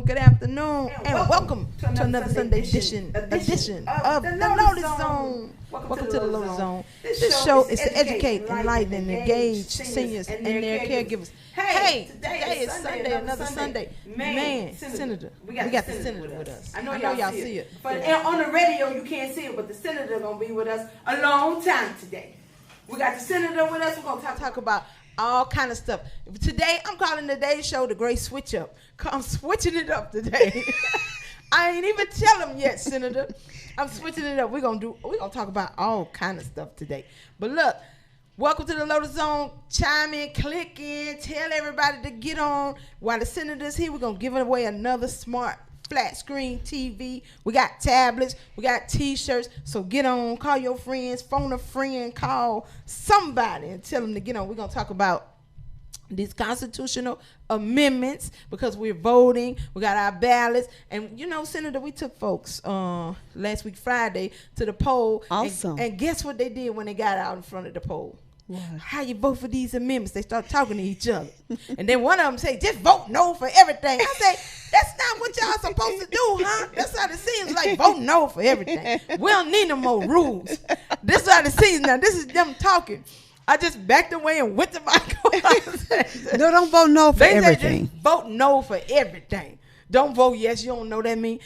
Good afternoon, and welcome to another Sunday edition of the Lotus Zone. Welcome to the Lotus Zone. This show is to educate, enlighten, and engage seniors and their caregivers. Hey, today is Sunday, another Sunday. Man, Senator, we got the Senator with us. I know y'all see it. But on the radio, you can't see it, but the Senator going to be with us a long time today. We got the Senator with us. We're going to talk about all kind of stuff. Today, I'm calling today's show the Great Switch Up. I'm switching it up today. I ain't even tell them yet, Senator. I'm switching it up. We're gonna talk about all kind of stuff today. But look, welcome to the Lotus Zone. Chime in, click in, tell everybody to get on. While the Senator's here, we're gonna give away another smart flat screen TV. We got tablets, we got t-shirts. So get on, call your friends, phone a friend, call somebody and tell them to get on. We're gonna talk about these constitutional amendments because we're voting. We got our ballots. And, you know, Senator, we took folks last week, Friday, to the poll. Awesome. And guess what they did when they got out in front of the poll? What? How you vote for these amendments? They start talking to each other. And then one of them say, just vote no for everything. I say, that's not what y'all supposed to do, huh? That's how it seems, like vote no for everything. We don't need no more rules. This is how it seems now. This is them talking. I just backed away and went to my car. No, don't vote no for everything. Just vote no for everything. Don't vote yes. You don't know that mean.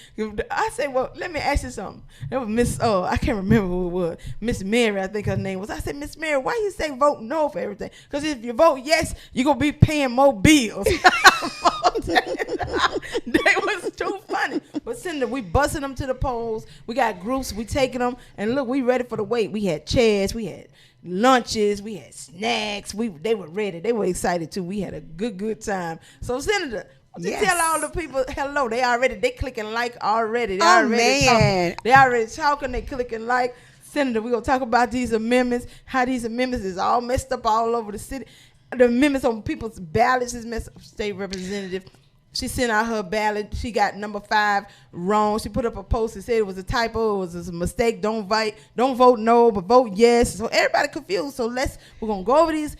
I say, well, let me ask you something. It was Miss, I can't remember who it was. Miss Mary, I think her name was. I said, Miss Mary, why you say vote no for everything? Because if you vote yes, you're going to be paying more bills. They was too funny. But Senator, we busting them to the polls. We got groups. We taking them. And look, we ready for the wait. We had chairs. We had lunches, we had snacks. They were ready. They were excited too. We had a good time. So Senator, yes. Tell all the people hello. They clicking like already. They already talking. They clicking like. Senator, we're gonna talk about these amendments, how these amendments is all messed up all over the city. The amendments on people's ballots is messed up. State representative, she sent out her ballot. She got number 5 wrong. She put up a post that said it was a typo. It was a mistake. Don't vote no, but vote yes. So everybody confused. So we're going to go over these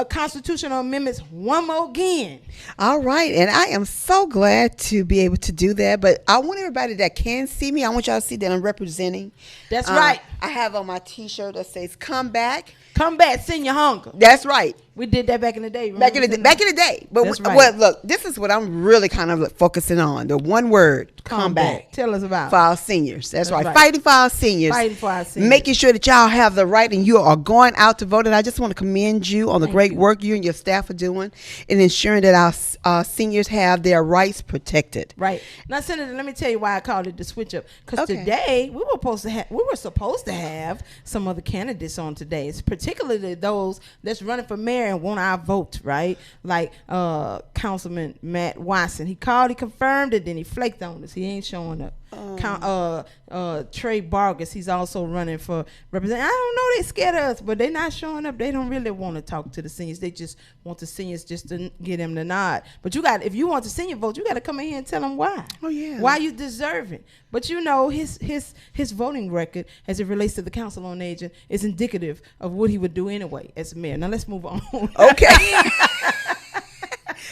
constitutional amendments one more again. All right. And I am so glad to be able to do that. But I want everybody that can see me, I want y'all to see that I'm representing. That's right. I have on my T-shirt that says, come back. Come back, senior hunger. That's right. We did that back in the day. Back in the day. But well, look, this is what I'm really kind of focusing on. The one word, come back. Tell us about for our seniors. That's right. Fighting for our seniors. Fighting for our seniors. Making sure that y'all have the right and you are going out to vote. And I just want to commend you on the great work you and your staff are doing in ensuring that our seniors have their rights protected. Right. Now, Senator, let me tell you why I called it the switch up. Because today we were supposed to have some other candidates on today. It's particularly those that's running for mayor and want our vote, right? Like Councilman Matt Watson. He called, he confirmed it, then he flaked on us. He ain't showing up. Trey Vargas, he's also running for representative. I don't know, they scared of us, but they not showing up. They don't really want to talk to the seniors. They just want the seniors just to get them the nod. But if you want the senior vote, you got to come in here and tell them why. Oh yeah. Why you deserve it. But you know, his voting record as it relates to the Council on Aging is indicative of what he would do anyway as mayor. Now let's move on. Okay.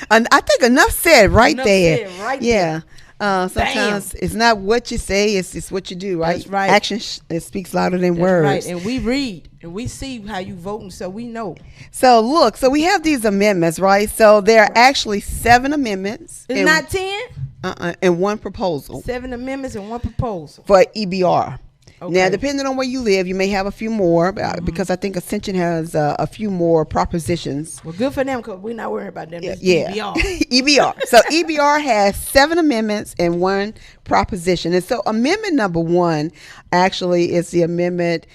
And I think enough said right there. Yeah. Sometimes it's not what you say, it's what you do, right? That's right. Action it speaks louder than words. Right. And we read and we see how you voting, so we know. So look, so we have these amendments, right? So there are actually 7 amendments. It's not 10? And one proposal. 7 amendments and one proposal. For EBR. Okay. Now, depending on where you live, you may have a few more because I think Ascension has a few more propositions. Well, good for them because we're not worried about them. It's Yeah. EBR. EBR. So EBR has 7 amendments and 1 proposition. And so amendment number 1 actually is the amendment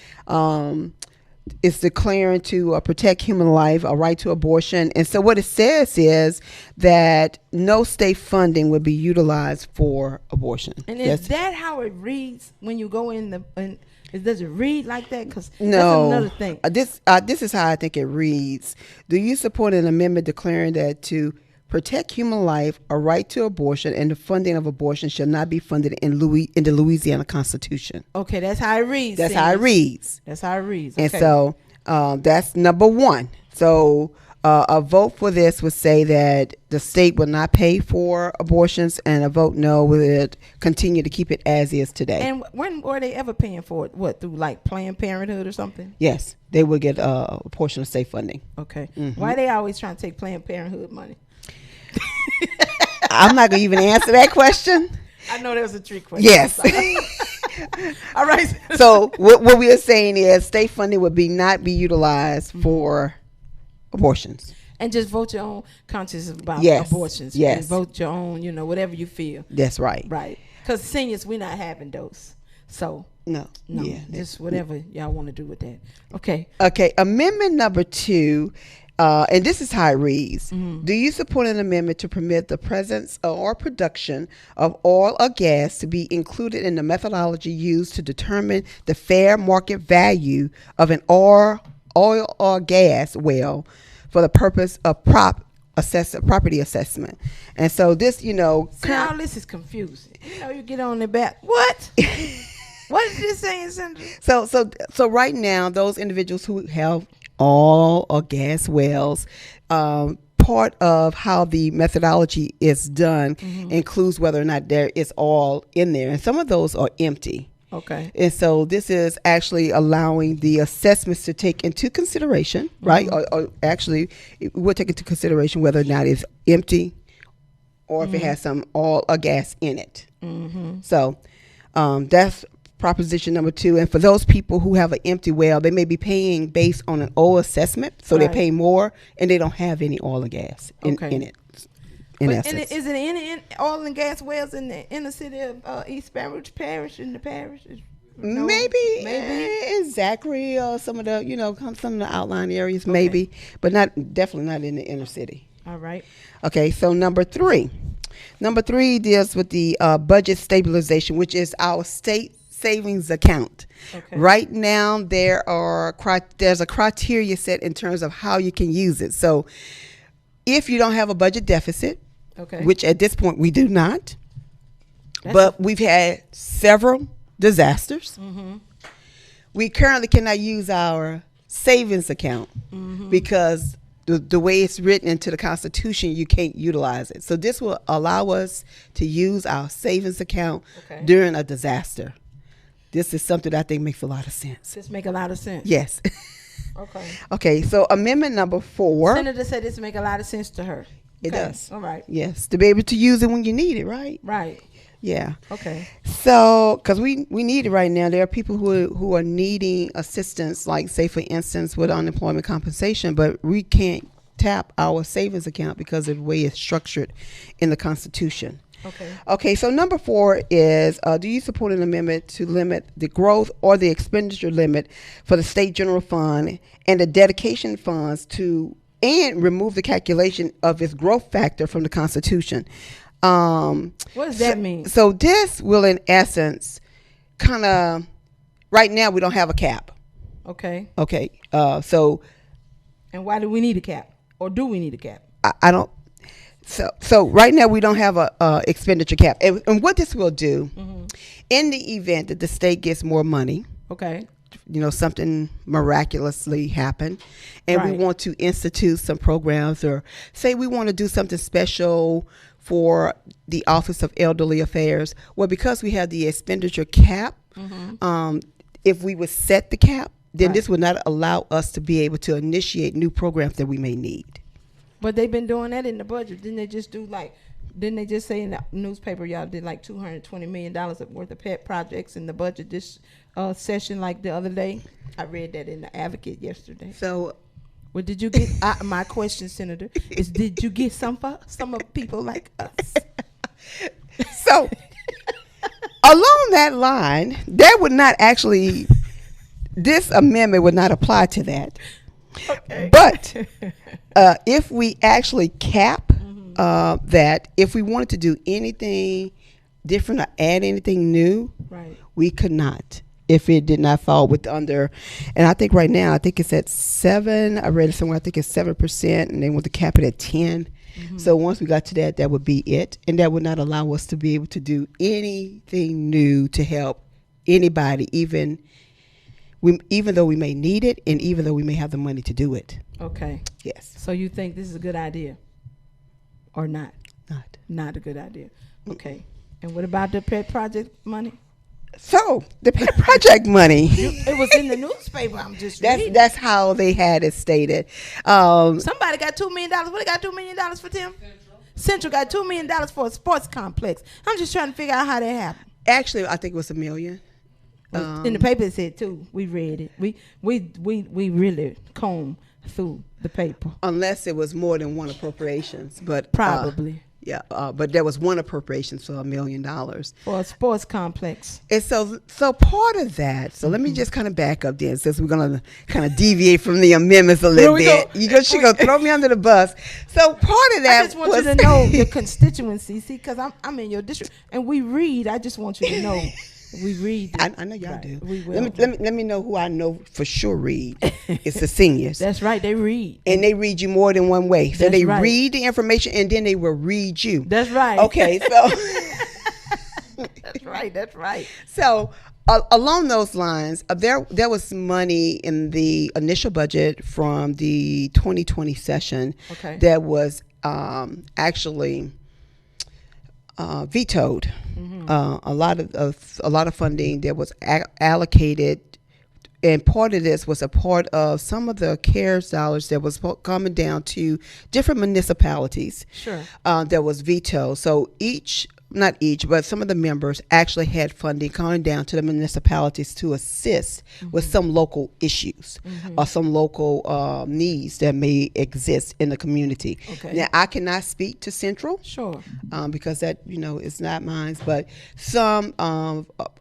is declaring to protect human life, a right to abortion. And so what it says is that no state funding would be utilized for abortion. And is that how it reads when you go in the? Does it read like that? Because no, that's another thing. This is how I think it reads. Do you support an amendment declaring that to protect human life, a right to abortion, and the funding of abortion shall not be funded in the Louisiana Constitution? Okay, that's how it reads. That's how it reads. That's how it reads. And so that's number 1. So a vote for this would say that the state will not pay for abortions, and a vote no would continue to keep it as is today. And when were they ever paying for it? What, through like Planned Parenthood or something? Yes, they would get a portion of state funding. Okay. Mm-hmm. Why are they always trying to take Planned Parenthood money? I'm not going to even answer that question. I know that was a trick question. Yes. All right. So what we are saying is state funding would not be utilized for abortions. And just vote your own conscience about Yes. abortions. Yes. And vote your own, whatever you feel. That's right. Right. Because seniors, we're not having those. So, No. Yeah. just whatever y'all want to do with that. Okay. Okay. Amendment number 2. And this is how it reads. Do you support an amendment to permit the presence or production of oil or gas to be included in the methodology used to determine the fair market value of an oil or gas well for the purpose of property assessment? And so this, See, all this is confusing. You get on the back. What? What is this saying, Sandra? So right now, those individuals who have oil or gas wells, part of how the methodology is done includes whether or not there is oil in there, and some of those are empty. Okay. And so this is actually allowing the assessments to take into consideration, right? Or actually, it will take into consideration whether or not it's empty or if it has some oil or gas in it. So that's proposition number 2. And for those people who have an empty well, they may be paying based on an oil assessment. So they're paying more and they don't have any oil or gas in it. In essence. Is it any oil and gas wells in the inner city of East Baton Rouge Parish, in the parish? No? Maybe in Zachary or some of the some of the outlying areas, maybe, but definitely not in the inner city. All right. Okay, so number 3 deals with the budget stabilization, which is our state savings account. Okay. Right now there's a criteria set in terms of how you can use it. So if you don't have a budget deficit, which at this point we do not, but we've had several disasters, we currently cannot use our savings account because the way it's written into the Constitution, you can't utilize it. So this will allow us to use our savings account during a disaster. This is something that I think makes a lot of sense. This make a lot of sense. Yes. Okay. Okay, so amendment number 4. Senator said this make a lot of sense to her. It does. All right. Yes, to be able to use it when you need it, right? Right. Yeah. Okay. So, because we need it right now, there are people who are needing assistance, like say for instance with unemployment compensation, but we can't tap our savings account because of the way it's structured in the Constitution. Okay, so number 4 is, do you support an amendment to limit the growth or the expenditure limit for the state general fund and the dedication funds and remove the calculation of its growth factor from the Constitution? What does that mean? So this will, in essence, kind of, right now we don't have a cap. Okay. Okay, so. And why do we need a cap? Or do we need a cap? I don't. So right now we don't have a expenditure cap, and what this will do, in the event that the state gets more money, something miraculously happen, and we want to institute some programs, or say we want to do something special for the Office of Elderly Affairs. Well, because we have the expenditure cap, if we would set the cap, then this would not allow us to be able to initiate new programs that we may need. But they've been doing that in the budget. Didn't they just do like didn't they just say in the newspaper y'all did like $220 million worth of pet projects in the budget this session like the other day? I read that in the Advocate yesterday. So, well, did you get my question, Senator, is did you get some for some of people like us? So, along that line, that would not actually, this amendment would not apply to that. Okay. But if we actually cap that, if we wanted to do anything different or add anything new, right, we could not. If it did not fall with under, and I think right now, I think it's at 7. I read it somewhere. I think it's 7%, and they want to cap it at 10. So once we got to that, that would be it, and that would not allow us to be able to do anything new to help anybody, even though we may need it, and even though we may have the money to do it. Okay. Yes. So you think this is a good idea, or not? Not a good idea. Okay. And what about the pet project money? So the pet project money. It was in the newspaper. I'm just reading. That's how they had it stated. Somebody got $2 million. What they got $2 million for, Tim? Central got $2 million for a sports complex. I'm just trying to figure out how that happened. Actually, I think it was $1 million. In the paper it said too. We read it. We really combed through the paper. Unless it was more than one appropriations, but probably. But there was one appropriation for $1 million for a sports complex. And so part of that. So let me just kind of back up then, since we're gonna kind of deviate from the amendments a little bit. She gonna throw me under the bus. So part of that. I just want you to know your constituency, see, because I'm in your district and we read. I just want you to know. We read. I know y'all do. We will. Let me know who I know for sure read. It's the seniors. That's right. They read. And they read you more than one way. So they read the information and then they will read you. That's right. Okay. So. That's right. So along those lines, there was money in the initial budget from the 2020 session that was actually vetoed. A lot of funding that was allocated, and part of this was a part of some of the CARES dollars that was coming down to different municipalities. Sure. That was vetoed. So not each, but some of the members actually had funding coming down to the municipalities to assist with some local issues or some local needs that may exist in the community. Okay. Now, I cannot speak to Central. Sure. Because that, is not mine, but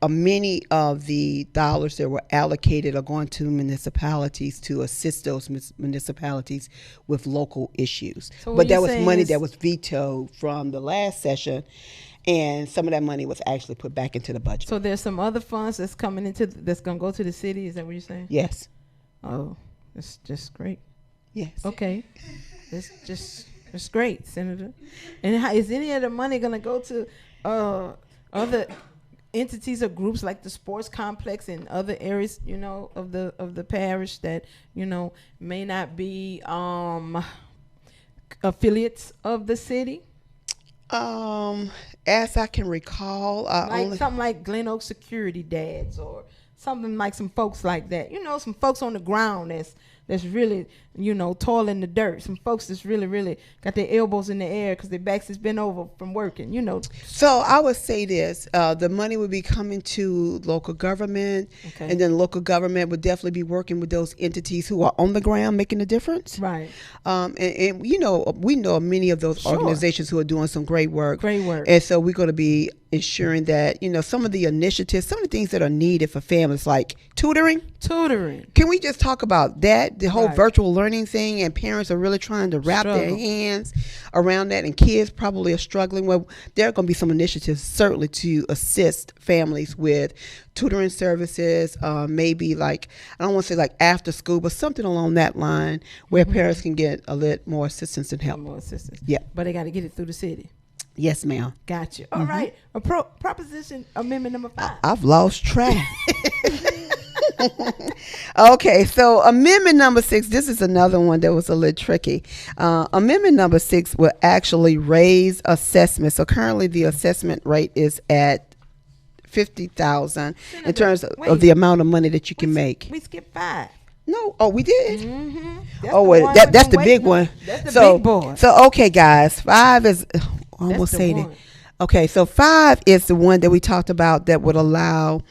many of the dollars that were allocated are going to municipalities to assist those municipalities with local issues. So but that was money that was vetoed from the last session. And some of that money was actually put back into the budget. So there's some other funds that's coming that's going to go to the city. Is that what you're saying? Yes. Oh, that's just great. Yes. Okay. It's great, Senator. And is any of the money going to go to other entities or groups like the sports complex and other areas, of the parish that, may not be affiliates of the city? As I can recall, something like Glen Oak Security Dads or something like some folks like that. Some folks on the ground that's really, toiling the dirt. Some folks that's really, really got their elbows in the air because their backs has been over from working, So I would say this, the money would be coming to local government, and then local government would definitely be working with those entities who are on the ground making a difference. Right. And we know many of those organizations who are doing some great work. Great work. And so we're going to be ensuring that, some of the initiatives, some of the things that are needed for families, like tutoring. Can we just talk about that? The whole virtual learning thing, and parents are really trying to wrap their hands around that, and kids probably are struggling. Well, there are going to be some initiatives certainly to assist families with tutoring services, maybe like, I don't want to say like after school, but something along that line where parents can get a little more assistance and help. More assistance. Yeah. But they got to get it through the city. Yes, ma'am. Gotcha. All right. Proposition amendment number 5. I've lost track. Okay, so amendment number 6, this is another one that was a little tricky. Amendment number 6 will actually raise assessment. So currently the assessment rate is at $50,000 in terms of the amount of money that you can make. We skipped 5. No, we did. Mm-hmm. That's the big one. That's the big boy. So okay, guys, 5 is almost the saying it. one. Okay, so 5 is the one that we talked about that would allow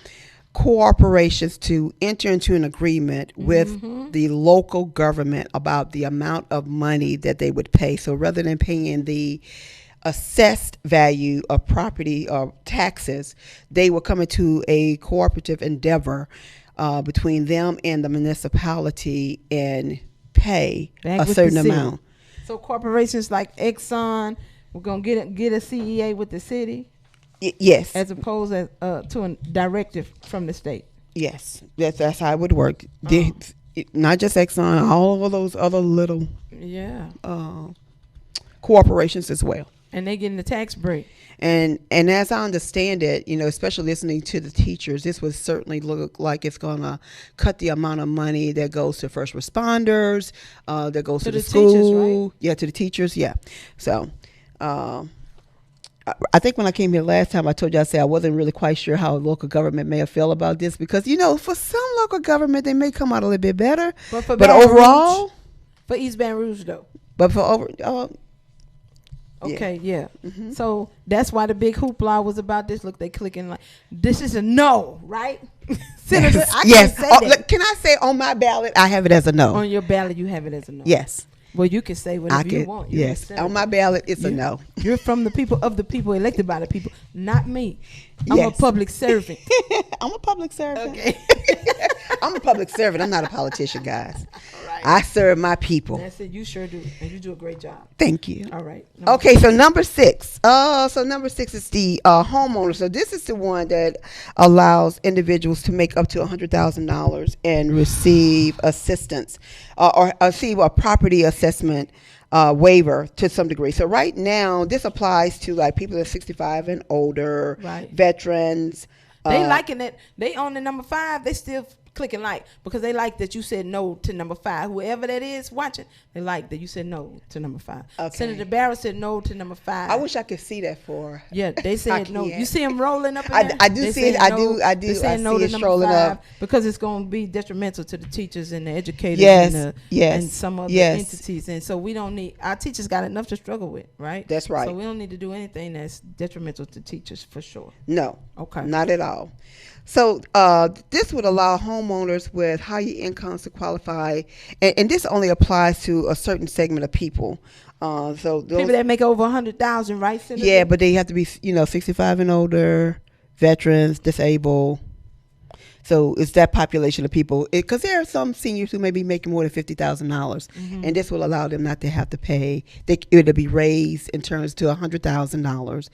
corporations to enter into an agreement with the local government about the amount of money that they would pay. So rather than paying the assessed value of property or taxes, they will come into a cooperative endeavor between them and the municipality and pay Back a with the certain city. amount. So corporations like Exxon, we're gonna get a CEA with the city Yes, as opposed to a directive from the state. yes, that's how it would work. Not just Exxon, all of those other little Yeah, corporations as well. and they getting the tax break. And as I understand it, especially listening to the teachers, this would certainly look like it's going to cut the amount of money that goes to first responders, that goes to the teachers, school, right? yeah, to the teachers, yeah. So, I think when I came here last time, I told you I said I wasn't really quite sure how local government may have felt about this because for some local government they may come out a little bit better, But for but Baton overall, Rouge, for East Baton Rouge though. but for Okay, yeah. So that's why the big hoopla was about this. Look, they clicking like this is a no, right? Senator, I yes. can't say that. Look, can I say on my ballot I have it as a no? On your ballot, you have it as a no. Yes. Well, you can say whatever I can. you want. You're Yes, a senator. on my ballot, it's a You- no. You're from the people, of the people, elected by the people, not me. I'm Yes. a public servant. I'm a public servant. Okay. I'm a public servant. I'm not a politician, guys. Right. I serve my people. That's it. You sure do, and you do a great job. Thank you. All right. Okay, so number 6. So number 6 is the homeowner. So this is the one that allows individuals to make up to $100,000 and receive assistance or receive a property assessment waiver to some degree. So right now, this applies to like people that are 65 and older, Right. veterans. They liking it. They on the number 5. They still clicking like because they like that you said no to number 5. Whoever that is watching, they like that you said no to number 5. Okay. Senator Barrett said no to number 5. I wish I could see that for. Yeah, they said no. can't. You see them rolling up in I- there? I do They see it. said I no. do- I do. They said I no see to it number strolling 5 up. because it's going to be detrimental to the teachers and the educators Yes, and, yes, and some other yes. entities. And so we don't need, our teachers got enough to struggle with, right? That's right. So we don't need to do anything that's detrimental to teachers for sure. No. Okay. Not at all. So this would allow homeowners with higher incomes to qualify, and this only applies to a certain segment of people. So those, People that make over 100,000, right? Senator? yeah, but they have to be 65 and older, veterans, disabled. So it's that population of people. Because there are some seniors who may be making more than $50,000, and this will allow them not to have to pay. It'll be raised in terms to $100,000,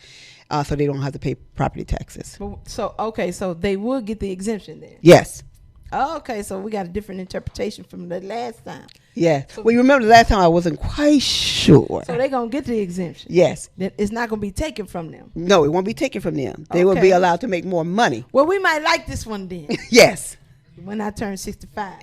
so they don't have to pay property taxes. So okay, so they will get the exemption then. Yes. Oh, okay, so we got a different interpretation from the last time. Yeah. So- Well, you remember the last time I wasn't quite sure. So they're gonna get the exemption. Yes. That it's not gonna be taken from them. No, it won't be taken from them. They will be Okay. allowed to make more money. Well, we might like this one then. Yes. When I turn 65.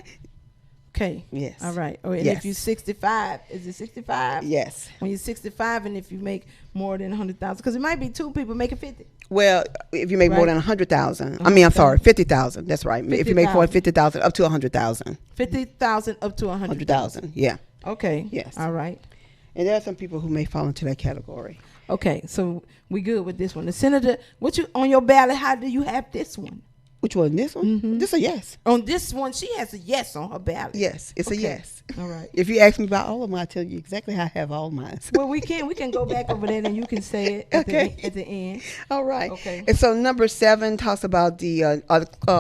Okay. Yes. All right. Or and Yes. if you're 65, is it 65? Yes. When you're 65, and if you make more than 100,000, because it might be 2 people making 50. Well, if you make more Right. than 100,000, I mean, I'm sorry, 50,000. That's right. If you make more than 50,000, up to 100,000. 50,000 up to 100,000. 100,000. Yeah. Okay. Yes. All right. And there are some people who may fall into that category. Okay. So we good with this one. The senator, what you on your ballot? How do you have this one? Which one? This one? This a yes. On this one, she has a yes on her ballot. Yes, it's a Okay. yes. All right. If you ask me about all of them, I'll tell you exactly how I have all mine. Well, we can go back over that, and you can say it at, Okay. at the end. All right. Okay. And so number 7 talks about the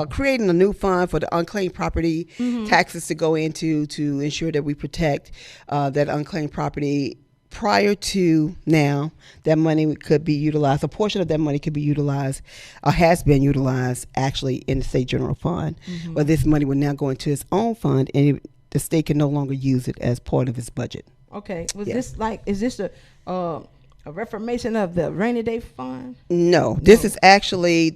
creating a new fund for the unclaimed property taxes to go into to ensure that we protect that unclaimed property. Prior to now, that money could be utilized. A portion of that money could be utilized, or has been utilized, actually in the state general fund. But this money will now go into its own fund, and the state can no longer use it as part of its budget. Okay. Was Yes. this like? Is this a reformation of the rainy day fund? No, this is actually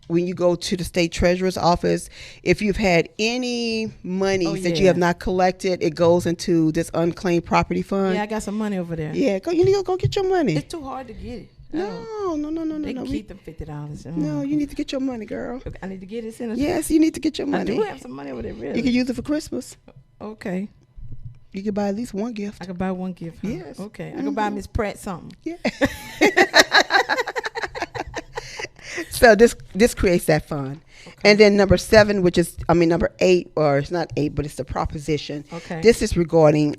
when you go to the state treasurer's office, if you've had any monies that you yeah. have not collected, it goes into this unclaimed property fund. Yeah, I got some money over there. Yeah, you need to go get your money. It's too hard to get it. No. They no. keep them $50. No, you need to get your money, girl. I need to get it, Senator. Yes, you need to get your I money. do have some money over there. Really? You can use it for Christmas. Okay. You could buy at least one gift. I could buy one gift. Huh? Yes. Okay. I could buy Miss Pratt something. Yeah. So this creates that fund. Okay. And then number 8, or it's not 8, but it's the proposition. Okay. This is regarding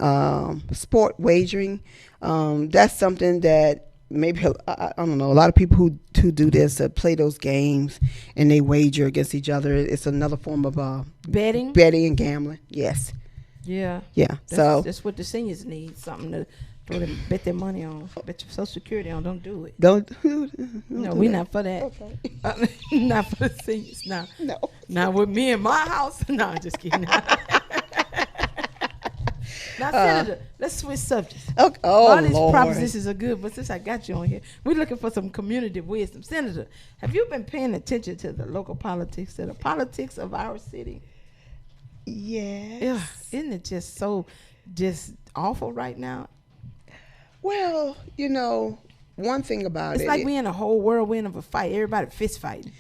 sport wagering. That's something that maybe I don't know. A lot of people who do this play those games and they wager against each other. It's another form of betting and gambling. Yes. Yeah. Yeah. That's what the seniors need, something to bet their money on, bet your Social Security on. Don't do it. Don't no, do we that. not for that. Okay. Not for the seniors. No. No. Not with me in my house. No, just kidding. Now, Senator, let's switch subjects. Okay. Oh, all these Lord. propositions are good, but since I got you on here, we're looking for some community wisdom. Senator, have you been paying attention to the local politics, to the politics of our city? Yes. Yeah, isn't it just awful right now? Well, one thing about it's like we in a whole whirlwind of a fight. Everybody fist fighting.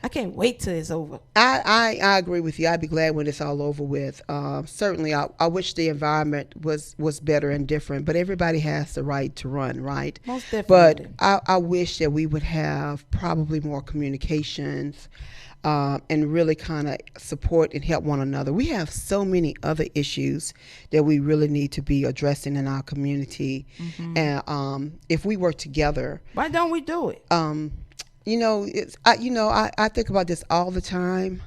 I can't wait till it's over. I agree with you. I'd be glad when it's all over with. Certainly, I wish the environment was better and different, but everybody has the right to run, right? Most definitely. But I wish that we would have probably more communications and really kind of support and help one another. We have so many other issues that we really need to be addressing in our community. Mm-hmm. And if we work together. Why don't we do it? I think about this all the time.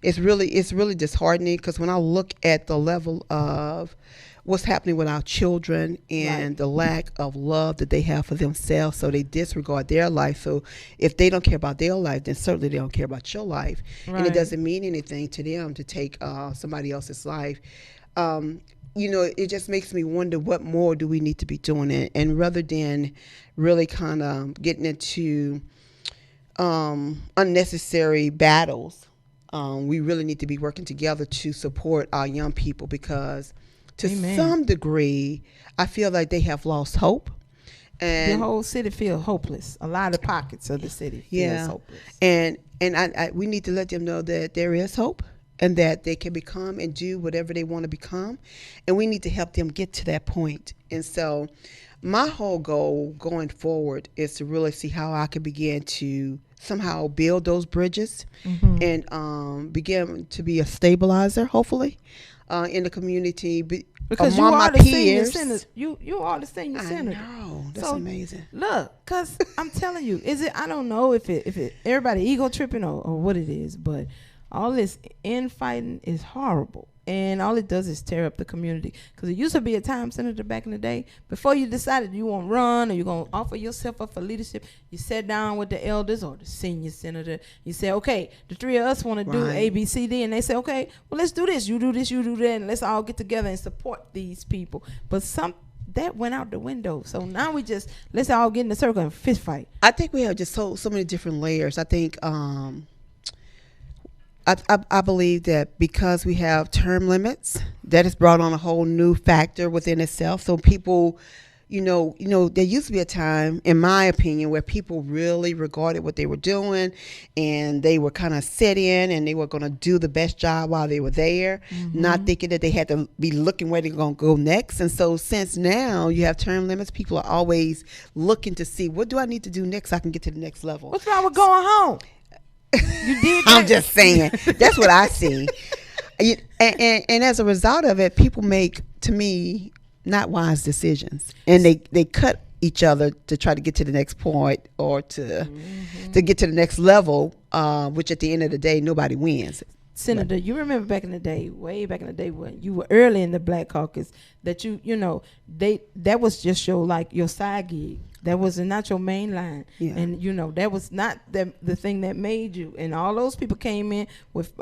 It's really disheartening because when I look at the level of what's happening with our children and right. the lack of love that they have for themselves, so they disregard their life. So if they don't care about their life, then certainly they don't care about your life. Right. And it doesn't mean anything to them to take somebody else's life. It just makes me wonder what more do we need to be doing, and rather than really kind of getting into unnecessary battles, we really need to be working together to support our young people, because to Amen. Some degree I feel like they have lost hope, and the whole city feels hopeless. A lot of pockets of the city feels hopeless, and we need to let them know that there is hope and that they can become and do whatever they want to become, and we need to help them get to that point. And so my whole goal going forward is to really see how I can begin to somehow build those bridges, mm-hmm. and begin to be a stabilizer, hopefully, in the community. Because among you are my the peers. senior senator. You are the senior senator. I know. That's amazing. Look, because I'm telling you, I don't know if it everybody ego tripping or what it is, but all this infighting is horrible. And all it does is tear up the community. Because it used to be a time, Senator, back in the day, before you decided you want to run or you're going to offer yourself up for leadership, you sat down with the elders or the senior senator. You say, okay, the three of us want to do A, B, C, D. And they say, okay, well, let's do this. You do this, you do that. And let's all get together and support these people. But that went out the window. So now let's all get in a circle and fist fight. I think we have just so many different layers. I think I believe that because we have term limits, that has brought on a whole new factor within itself. So people, there used to be a time, in my opinion, where people really regarded what they were doing, and they were kind of set in, and they were going to do the best job while they were there, mm-hmm. not thinking that they had to be looking where they're going to go next. And so since now you have term limits, people are always looking to see, what do I need to do next so I can get to the next level? What's wrong with going home? You did that? I'm just saying. That's what I see. And as a result of it, people make, to me, not wise decisions. And they cut each other to try to get to the next point or to get to the next level, which at the end of the day, nobody wins. Senator, you remember back in the day, way back in the day when you were early in the Black Caucus, that that was just your side gig. That was not your main line. Yeah. And, that was not the thing that made you. And all those people came in with,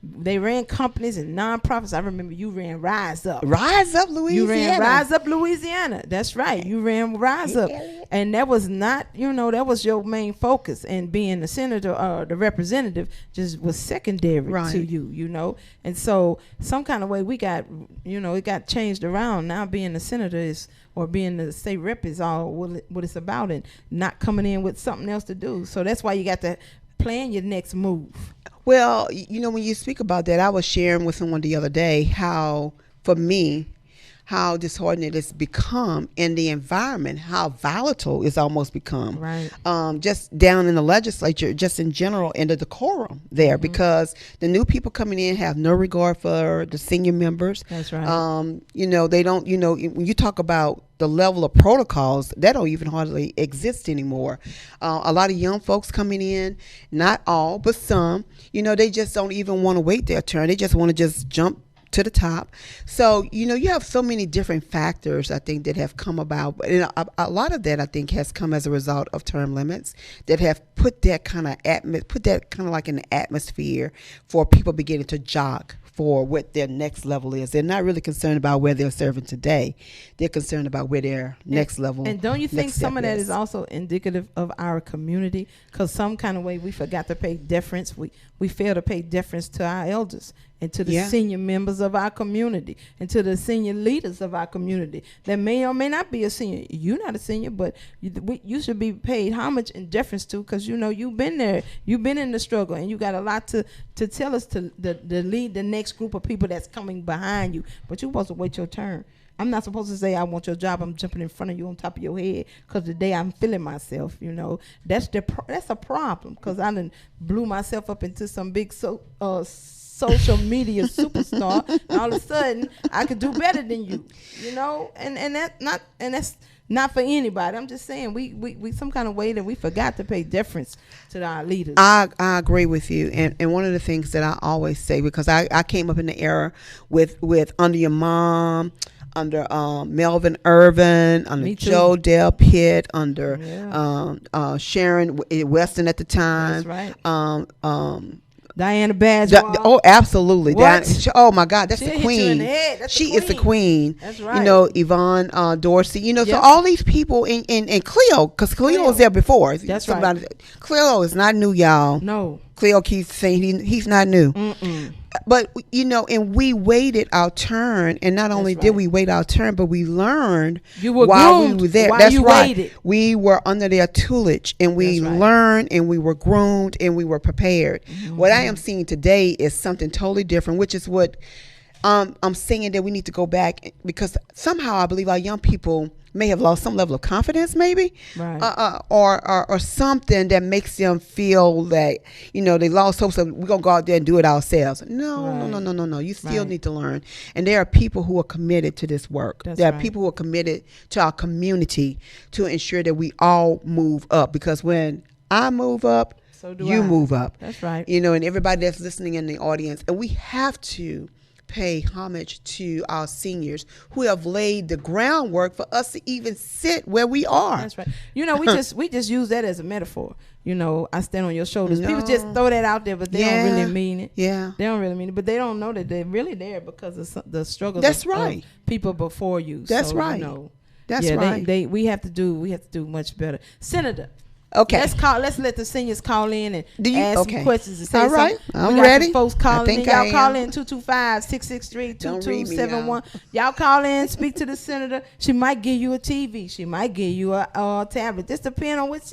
they ran companies and nonprofits. I remember you ran Rise Up. Rise Up Louisiana. You ran Rise Up Louisiana. That's right. You ran Rise Up. And that was not, that was your main focus. And being the senator or the representative just was secondary to you, And so some kind of way we got, it got changed around. Now being the senator or being the state rep is all what it's about, and not coming in with something else to do. So that's why you got to plan your next move. Well, when you speak about that, I was sharing with someone the other day how for me, how disheartening it's become in the environment, how volatile it's almost become. Right. Just down in the legislature, just in general, in the decorum there, because the new people coming in have no regard for the senior members. That's right. They don't, when you talk about the level of protocols, that don't even hardly exist anymore. A lot of young folks coming in, not all, but some, they just don't even want to wait their turn. They just want to just jump to the top. So, you have so many different factors, I think, that have come about. But a lot of that, I think, has come as a result of term limits that have put that kind of like in the atmosphere for people beginning to jog for what their next level is. They're not really concerned about where they're serving today. They're concerned about where their next level. And don't you think some of that is is also indicative of our community? Because some kind of way we forgot to pay deference. We fail to pay deference to our elders and to the senior members of our community and to the senior leaders of our community that may or may not be a senior. You're not a senior, but you should be paid homage and deference to, because you've been there, you've been in the struggle, and you got a lot to tell us to lead the next group of people that's coming behind you. But you're supposed to wait your turn. I'm not supposed to say I want your job. I'm jumping in front of you on top of your head because today I'm feeling myself. That's a problem, because I done blew myself up into some big social media superstar. And all of a sudden I could do better than you. And that's not for anybody. I'm just saying we some kind of way that we forgot to pay deference to our leaders. I agree with you. And one of the things that I always say, because I came up in the era with under your mom, under Melvin Irvin, under Joe Del Pitt, under Sharon Weston at the time. That's right. Diana Badgewater. Oh, absolutely. Oh my God, that's She'll the queen. She is the queen. That's right. Yvonne Dorsey. So all these people in Cleo, because Cleo was there before. That's right. Cleo is not new, y'all. No. Cleo keeps saying he's not new. Mm-mm. But, and we waited our turn. And not only did we wait our turn, but we learned while we were there. That's right. Waited. We were under their tutelage, and we learned, and we were groomed, and we were prepared. Mm-hmm. What I am seeing today is something totally different, which is what I'm saying, that we need to go back, because somehow I believe our young people may have lost some level of confidence, maybe, right. or something that makes them feel that they lost hope. So we're gonna go out there and do it ourselves. No. You still need to learn, and there are people who are committed to this work. There are people who are committed to our community to ensure that we all move up. Because when I move up, so do you I. move up. That's right. And everybody that's listening in the audience, and we have to pay homage to our seniors who have laid the groundwork for us to even sit where we are. That's right. We just use that as a metaphor. I stand on your shoulders. No. People just throw that out there, but they don't really mean it. Yeah. They don't really mean it, but they don't know that they're really there because of the struggles of people before you. That's right. That's right. We have to do much better. Senator. Okay. Let's let the seniors call in and ask some questions and say all right. something. I'm ready. Some folks calling in. Y'all call in 225-663-2271. Y'all call in, speak to the senator. She might give you a TV. She might give you a tablet. Just depends on what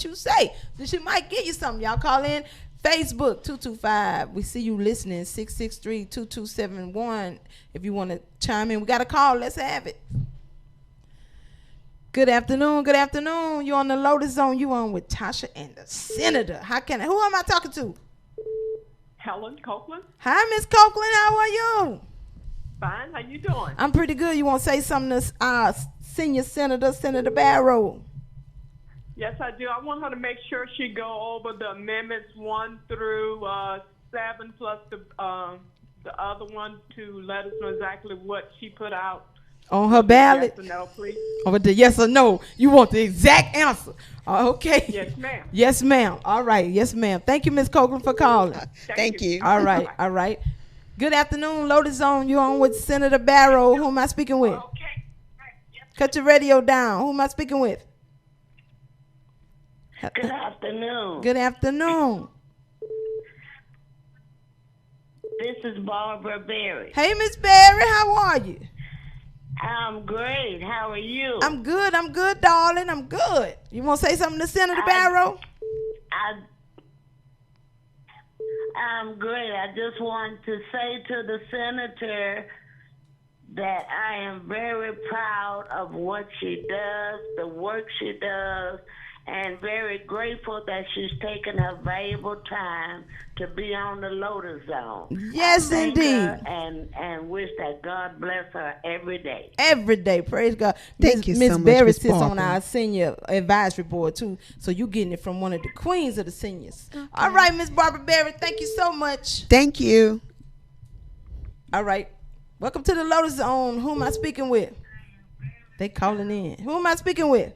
you say. She might give you something. Y'all call in. Facebook 225. We see you listening. 663-2271. If you want to chime in, we got a call. Let's have it. Good afternoon. Good afternoon. You on the Lotus Zone. You on with Tasha and the Senator. Who am I talking to? Helen Copeland. Hi, Miss Copeland. How are you? Fine. How you doing? I'm pretty good. You want to say something to Senior Senator Barrow? Yes, I do. I want her to make sure she go over the amendments 1 through 7 plus the other one to let us know exactly what she put out. On her ballot? Yes or no, please. Over the yes or no. You want the exact answer. Okay. Yes, ma'am. Yes, ma'am. All right. Yes, ma'am. Thank you, Miss Copeland, for calling. Thank you. All right. All right. Good afternoon, Lotus Zone. You on with Senator Barrow. Who am I speaking with? Okay. Yes. Cut your radio down. Who am I speaking with? Good afternoon. Good afternoon. This is Barbara Berry. Hey, Miss Berry. How are you? I'm great. How are you? I'm good, darling. I'm good. You want to say something to Senator Barrow? I'm great. I just want to say to the senator that I am very proud of what she does, the work she does, and very grateful that she's taken her valuable time to be on the Lotus Zone. Yes, I thank indeed. her and wish that God bless her every day. Every day, praise God. Thank you so Miss much, Berry Miss sits on Barbara. our senior advisory board too, so you getting it from one of the queens of the seniors. All right, Miss Barbara Berry, thank you so much. Thank you. All right, welcome to the Lotus Zone. Who am I speaking with? They calling in. Who am I speaking with?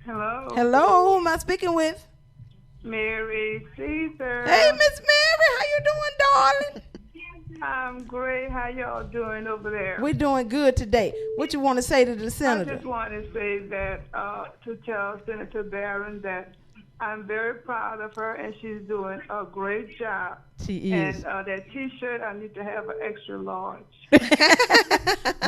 Hello. Hello, who am I speaking with? Mary Caesar. Hey, Miss Mary, how you doing, darling? I'm great. How y'all doing over there? We're doing good today. What you want to say to the I senator? just want to say that to tell Senator Barron that I'm very proud of her and she's doing a great job. She is. And that T-shirt, I need to have an extra large.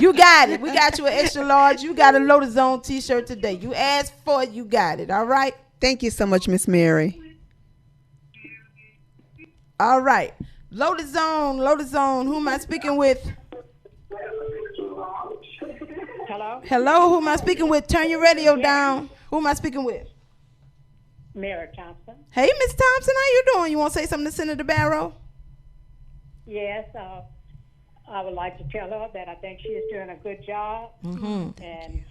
You got it. We got you an extra large. You got a Lotus Zone T-shirt today. You asked for it. You got it. All right. Thank you so much, Miss Mary. All right. Lotus Zone. Lotus Zone. Who am I speaking with? Hello, Hello. Who am I speaking with? Turn your radio down. Who am I speaking with? Mary Thompson. Hey, Miss Thompson. How you doing? You want to say something to Senator Barrow? Yes, I would like to tell her that I think she is doing a good job, Mm-hmm. and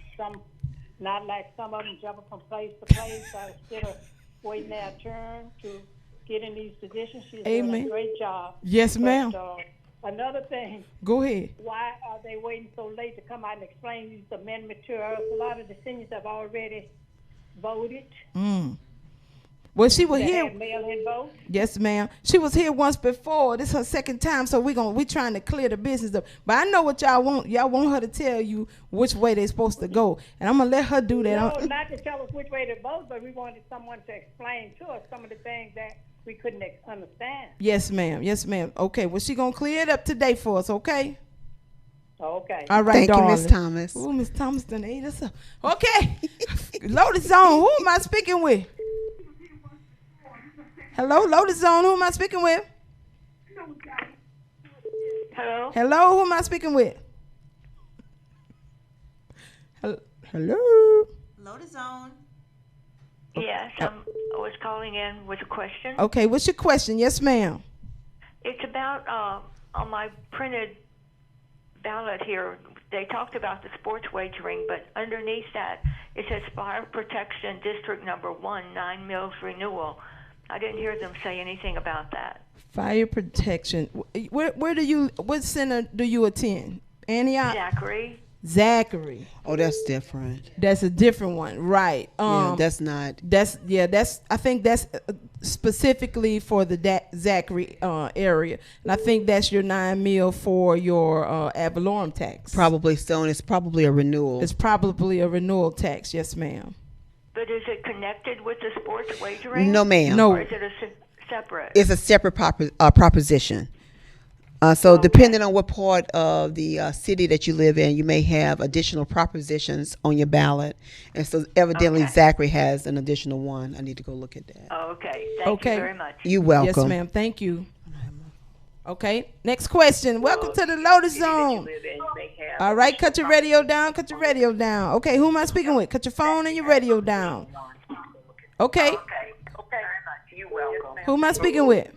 not like some of them jumping from place to place instead of waiting their turn to get in these positions. She's doing Amen. a great job. Yes, ma'am. But, another thing, Go ahead. why are they waiting so late to come out and explain these amendment to us? A lot of the seniors have already voted. Well, she was They here. have mail-in vote. Yes, ma'am. She was here once before. This is her second time, so we trying to clear the business up. But I know what y'all want. Y'all want her to tell you which way they supposed to go, and I'm gonna let her do that. No, not to tell us which way to vote, but we wanted someone to explain to us some of the things that we couldn't understand. Yes, ma'am. Yes, ma'am. Okay. Well, she gonna clear it up today for us. Okay. Okay. All right, Thank you, darling. Miss Thomas. Ooh, Miss Thomas done ate us up. Okay. Lotus Zone. Who am I speaking with? Hello, Lotus Zone. Who am I speaking with? Hello? Hello, who am I speaking with? Hello. Lotus Zone. Yes, I was calling in with a question. Okay, what's your question? Yes, ma'am. It's about on my printed ballot here. They talked about the sports wagering, but underneath that it says Fire Protection District Number 1, 9 Mills Renewal. I didn't hear them say anything about that. Fire protection. What center do you attend? Antioch? Zachary. Oh, that's different. That's a different one, right? Yeah, that's not. I think that's specifically for the Zachary area, and I think that's your 9 mil for your ad valorem tax. Probably so, and it's probably a renewal. It's probably a renewal tax. Yes, ma'am. But is it connected with the sports wagering? No, ma'am. No. Or is it separate? It's a separate proposition. So depending on what part of the city that you live in, you may have additional propositions on your ballot. And so evidently Zachary has an additional one. I need to go look at that. Oh, okay. Thank you very much. You're welcome. Yes, ma'am. Thank you. Okay. Next question. Welcome to the Lotus Zone. All right. Cut your radio down. Cut your radio down. Okay. Who am I speaking with? Cut your phone and your radio down. Okay. Okay. Very much. You're welcome. Who am I speaking with?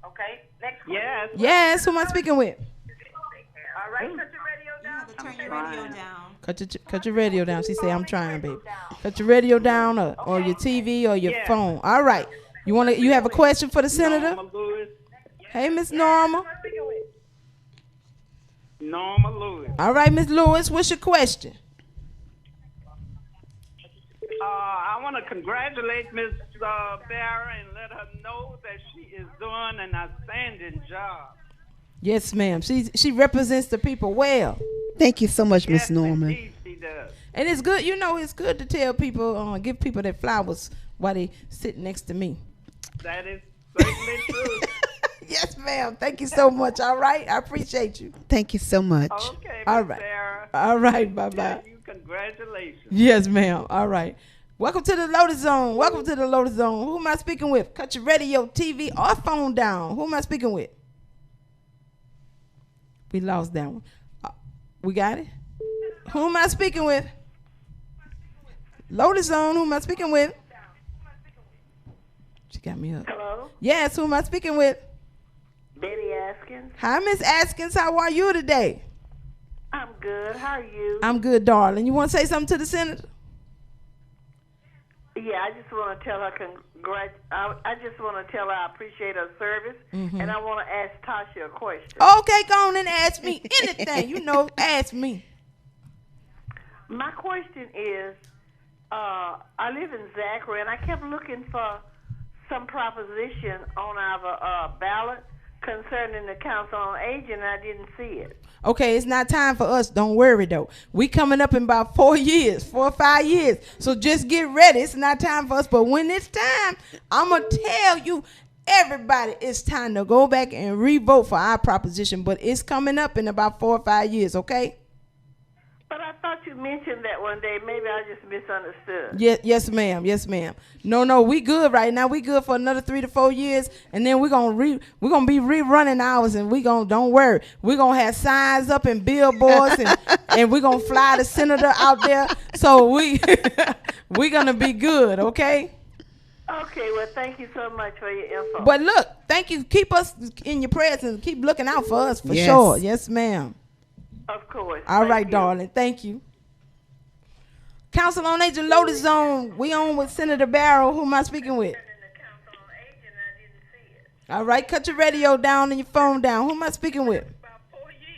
Okay. Next Yes. Yes. Who am I speaking with? All right. Cut your radio You have to turn your radio down. Cut your radio down. She say, I'm trying, baby. Cut your radio down or your TV or your phone. All right. You have a question for the senator? Norma Lewis. Hey, Miss Norma. Norma Lewis. All right, Miss Lewis, what's your question? I want to congratulate Miss Barra and let her know that she is doing an outstanding job. Yes, ma'am. She represents the people well. Thank you so much, Miss Yes, Norman. indeed she does. And it's good, it's good to tell people, give people their flowers while they sit next to me. That is certainly true. Yes, ma'am. Thank you so much. All right. I appreciate you. Thank you so much. Okay, Miss All right. Barra. All right. Bye-bye. Tell you congratulations. Yes, ma'am. All right. Welcome to the Lotus Zone. Welcome to the Lotus Zone. Who am I speaking with? Cut your radio, TV, or phone down. Who am I speaking with? We lost that one. We got it? Who am I speaking with? Lotus Zone, who am I speaking with? She got me up. Hello? Yes, who am I speaking with? Betty Askins. Hi, Miss Askins. How are you today? I'm good. How are you? I'm good, darling. You want to say something to the senator? Yeah, I just want to tell her I just want to tell her I appreciate her service, and I want to ask Tasha a question. Okay, go on and ask me anything. You know, ask me. My question is, I live in Zachary, and I kept looking for some proposition on our ballot concerning the Council on Aging, and I didn't see it. Okay, it's not time for us. Don't worry, though. We coming up in about 4 or 5 years. So just get ready. It's not time for us. But when it's time, I'm going to tell you, everybody, it's time to go back and re-vote for our proposition. But it's coming up in about 4 or 5 years, okay? But I thought you mentioned that one day. Maybe I just misunderstood. Yes, ma'am. Yes, ma'am. No, we good right now. We good for another 3 to 4 years, and then we're gonna be rerunning ours, and don't worry. We're gonna have signs up and billboards, and we're gonna fly the senator out there. So we're gonna be good, okay? Okay. Well, thank you so much for your info. But look, thank you. Keep us in your prayers and keep looking out for us for Yes. sure. Yes, ma'am. Of course. All Thank right, you. darling. Thank you. Council on Aging Lotus Zone. We on with Senator Barrow. Who am I speaking with? All right, cut your radio down and your phone down. Who am I speaking with?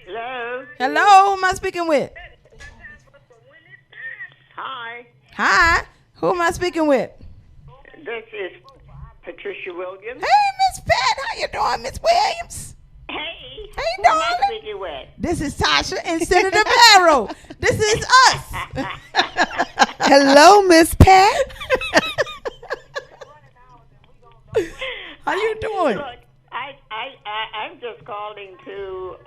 Hello. Hello, who am I speaking with? Hi. Hi, who am I speaking with? This is Patricia Williams. Hey, Miss Pat, how you doing, Miss Williams? Hey. Hey, Who am I darling. speaking with? This is Tasha and Senator Barrow. This is us. Hello, Miss Pat. How you doing? Look, I'm just calling to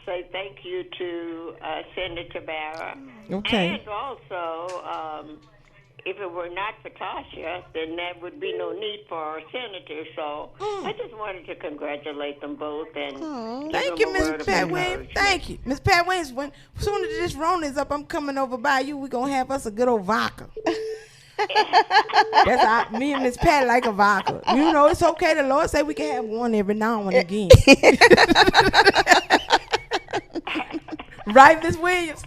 say thank you to Senator Barra. Okay. And also, if it were not for Tasha, then there would be no need for a senator. So I just wanted to congratulate them both and Thank you, Miss Pat Williams. Thank you, Miss Pat Williams. When soon as this Rona is up, I'm coming over by you. We're gonna have us a good old vodka. Me and Miss Pat like a vodka. You know, it's okay. The Lord say we can have one every now and again. Right, Miss Williams?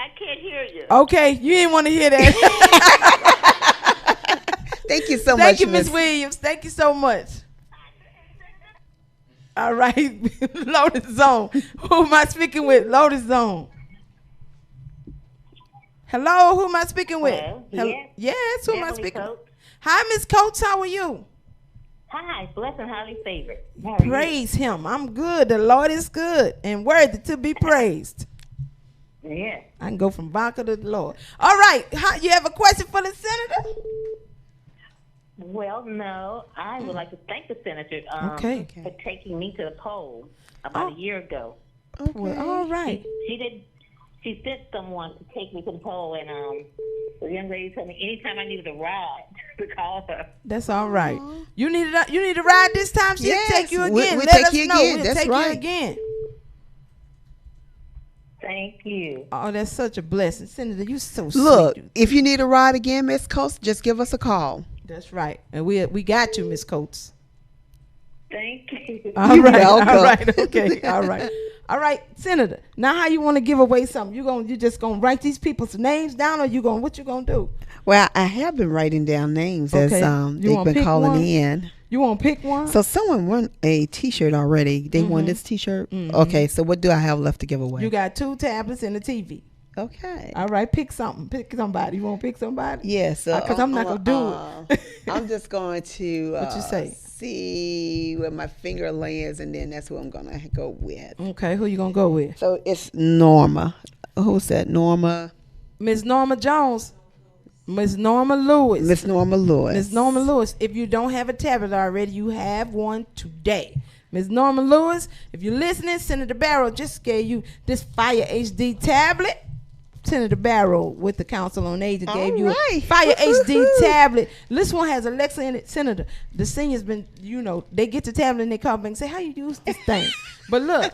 I can't hear you. Okay, you didn't want to hear that. Thank you so much. Thank you, Miss Williams. Thank you so much. All right, Lotus Zone. Who am I speaking with? Lotus Zone. Hello, who am I speaking with? Hello? Yes, who am I Beverly speaking with? Coates. Hi, Miss Coates. How are you? Hi, blessed and highly favored. How are you? Praise him. I'm good. The Lord is good and worthy to be praised. Yeah. I can go from vodka to the Lord. All right. You have a question for the senator? Well, no, I would like to thank the senator for taking me to the poll about a year ago. Okay. Well, all right. She sent someone to take me to the poll, and the young lady told me anytime I needed a ride to call her. That's all right. You need a ride this time? She'll take you again. We'll Let take us you know. again. We'll That's take right. you again. Thank you. Oh, that's such a blessing. Senator, you so Look, sweet. if you need a ride again, Miss Coates, just give us a call. That's right. And we got you, Miss Coates. Thank you. All right. welcome. All right. Okay. All right. All right, Senator. Now, how you want to give away something? You just gonna write these people's names down, or what you gonna do? Well, I have been writing down names as Okay. You they've wanna been pick calling one? in. You want to pick one? So someone won a T-shirt already. They won this T-shirt. Okay, so what do I have left to give away? You got 2 tablets and a TV. Okay. All right, pick something. Pick somebody. You want to pick somebody? Yes. Because I'm not gonna do it. I'm just going to What you say? see where my finger lands, and then that's who I'm gonna go with. Okay, who you gonna go with? So it's Norma. Who's that? Norma. Miss Norma Jones. Miss Norma Lewis. Miss Norma Lewis. Miss Norma Lewis. If you don't have a tablet already, you have one today. Miss Norma Lewis, if you're listening, Senator Barrow just gave you this Fire HD tablet Senator Barrow with the Council on Aging gave you right. a Fire HD tablet. This one has Alexa in it. Senator, the seniors been, they get the tablet and they call back and say, how you use this thing? But look,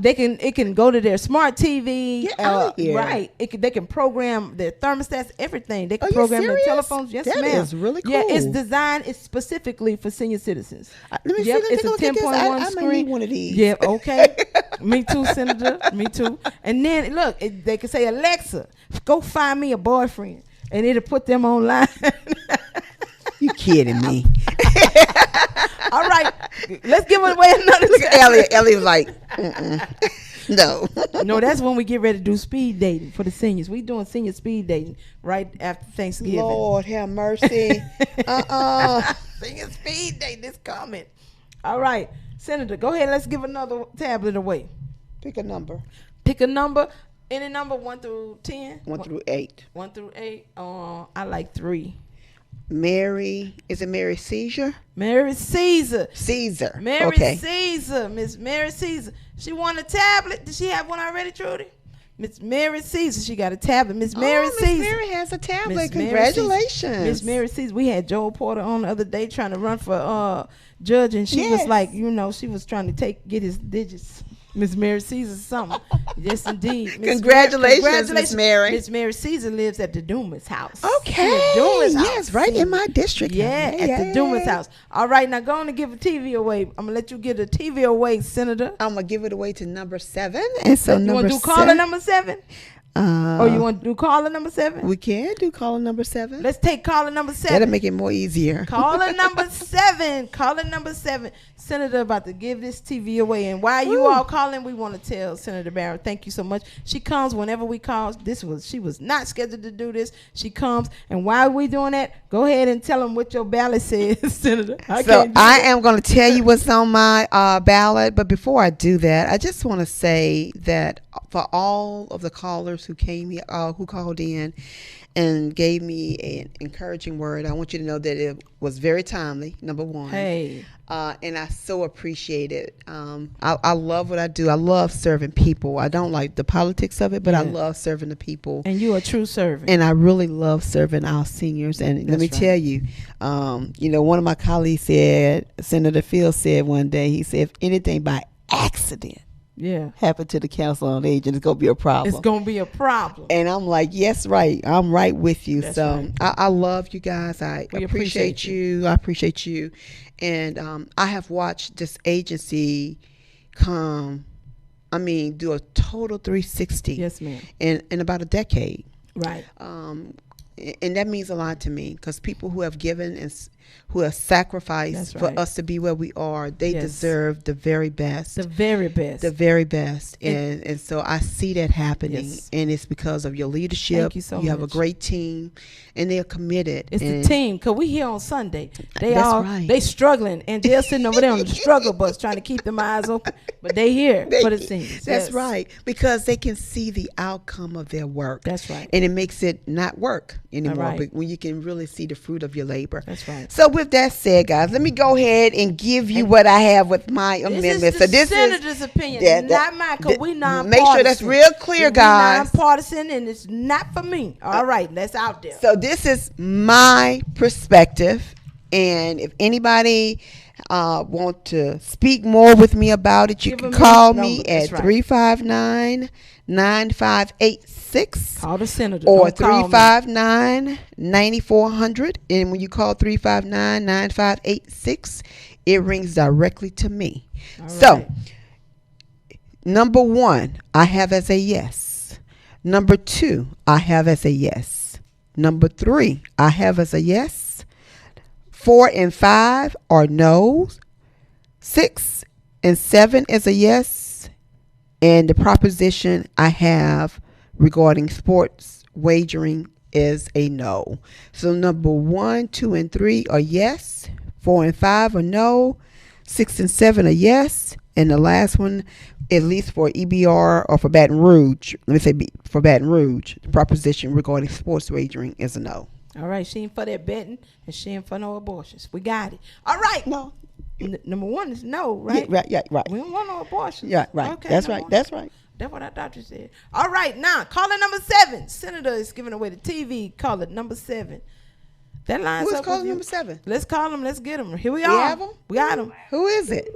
it can go to their smart TV. Get out of here. Right. They can program their thermostats, everything. They can Are you program their serious? telephones. Yes, That ma'am. is really Yeah, it's cool. designed specifically for senior citizens. Let me see. Yep, Let me it's take a a look at this. 10.1 I might screen. need one of these. Yeah, okay. Me too, Senator. Me too. And then look, they can say, Alexa, go find me a boyfriend, and it'll put them online. You kidding me? All right, let's give away another. Look at Elliot. Elliot was like, no. No, that's when we get ready to do speed dating for the seniors. We doing senior speed dating right after Thanksgiving. Lord have mercy. Senior speed dating is coming. All right, Senator, go ahead. Let's give another tablet away. Pick a number. Pick a number. Any number 1 through 10. 1 through 8. 1 through 8. I like 3. Mary. Is it Mary Caesar? Mary Caesar. Caesar. Mary Okay. Caesar. Miss Mary Caesar. She won a tablet. Did she have one already, Trudy? Miss Mary Caesar. She got a tablet. Miss Mary Miss Caesar. Mary has a tablet. Miss Mary Congratulations. Miss Mary Caesar. We had Joel Porter on the other day trying to run for judge, and she was Yes. like, she was trying to get his digits. Miss Mary Caesar something. Yes, indeed. Congratulations, Miss Mary. Miss Mary Caesar lives at the Dumas house. Okay. She at Dumas house. Yes, right in my district. Yeah, at the Dumas house. All right, now go on and give a TV away. I'm gonna let you get a TV away, Senator. I'm gonna give it away to number 7. And so You number want to do caller 7. number 7? Or you want to do caller number 7? We can do caller number 7. Let's take caller number 7. That'll make it more easier. Caller number 7. Caller number 7. Senator about to give this TV away. And while you all calling, we want to tell Senator Barrow, thank you so much. She comes whenever we call. She was not scheduled to do this. She comes. And while we doing that, go ahead and tell them what your ballot says, Senator. I am going to tell you what's on my ballot. But before I do that, I just want to say that for all of the callers who came here, who called in and gave me an encouraging word, I want you to know that it was very timely, number one. Hey. And I so appreciate it. I love what I do. I love serving people. I don't like the politics of it, but I love serving the people. And you're a true servant. And I really love serving our seniors. And let me tell you, one of my colleagues said, Senator Field said one day, he said, if anything by accident happen to the Council on Aging, it's going to be a problem. It's going to be a problem. And I'm like, yes, right. I'm right with you. That's so right. I love you guys. We appreciate you. I appreciate you. And I have watched this agency do a total 360. Yes, ma'am. In about a decade. Right. And that means a lot to me because people who have given and who have sacrificed for us to be where we are, they deserve the very best. The very best. The very best. And so I see that happening. Yes. And it's because of your leadership. Thank you so much. You have a great team and they're committed. It's the team, because we here on Sunday. Right. They struggling, and they're sitting over there on the struggle bus trying to keep them eyes open. But they here for the seniors. That's right. Because they can see the outcome of their work. That's right. And it makes it not work anymore. Right. But when you can really see the fruit of your labor. That's right. So with that said, guys, let me go ahead and give you what I have with my amendment. This So is the this senator's is opinion, not mine, because we nonpartisan. Make sure that's real clear, guys. We nonpartisan, and it's not for me. All right, that's out there. So this is my perspective, and if anybody want to speak more with me about it, you can call me at 359-9586. Call the senator. Or 359-9400. And when you call 359-9586, it rings directly to me. So, number 1, I have as a yes. Number 2, I have as a yes. Number 3, I have as a yes. 4 and 5 are no's. 6 and 7 is a yes. And the proposition I have regarding sports wagering is a no. So number 1, 2, and 3 are yes. 4 and 5 are no. 6 and 7 are yes. And the last one, at least for EBR or for Baton Rouge, let me say for Baton Rouge, the proposition regarding sports wagering is a no. All right, she ain't for that betting, and she ain't for no abortions. We got it. All right. No. Number 1 is no, right? Yeah, right. We don't want no abortions. Yeah, right. Okay, That's no right. more. That's right. That's what I thought you said. All right, now caller number 7. Senator is giving away the TV. Caller number 7. That lines Who's up calling with you. number 7? Let's call him. Let's get him. Here we We are. have him? We got him. Who is it?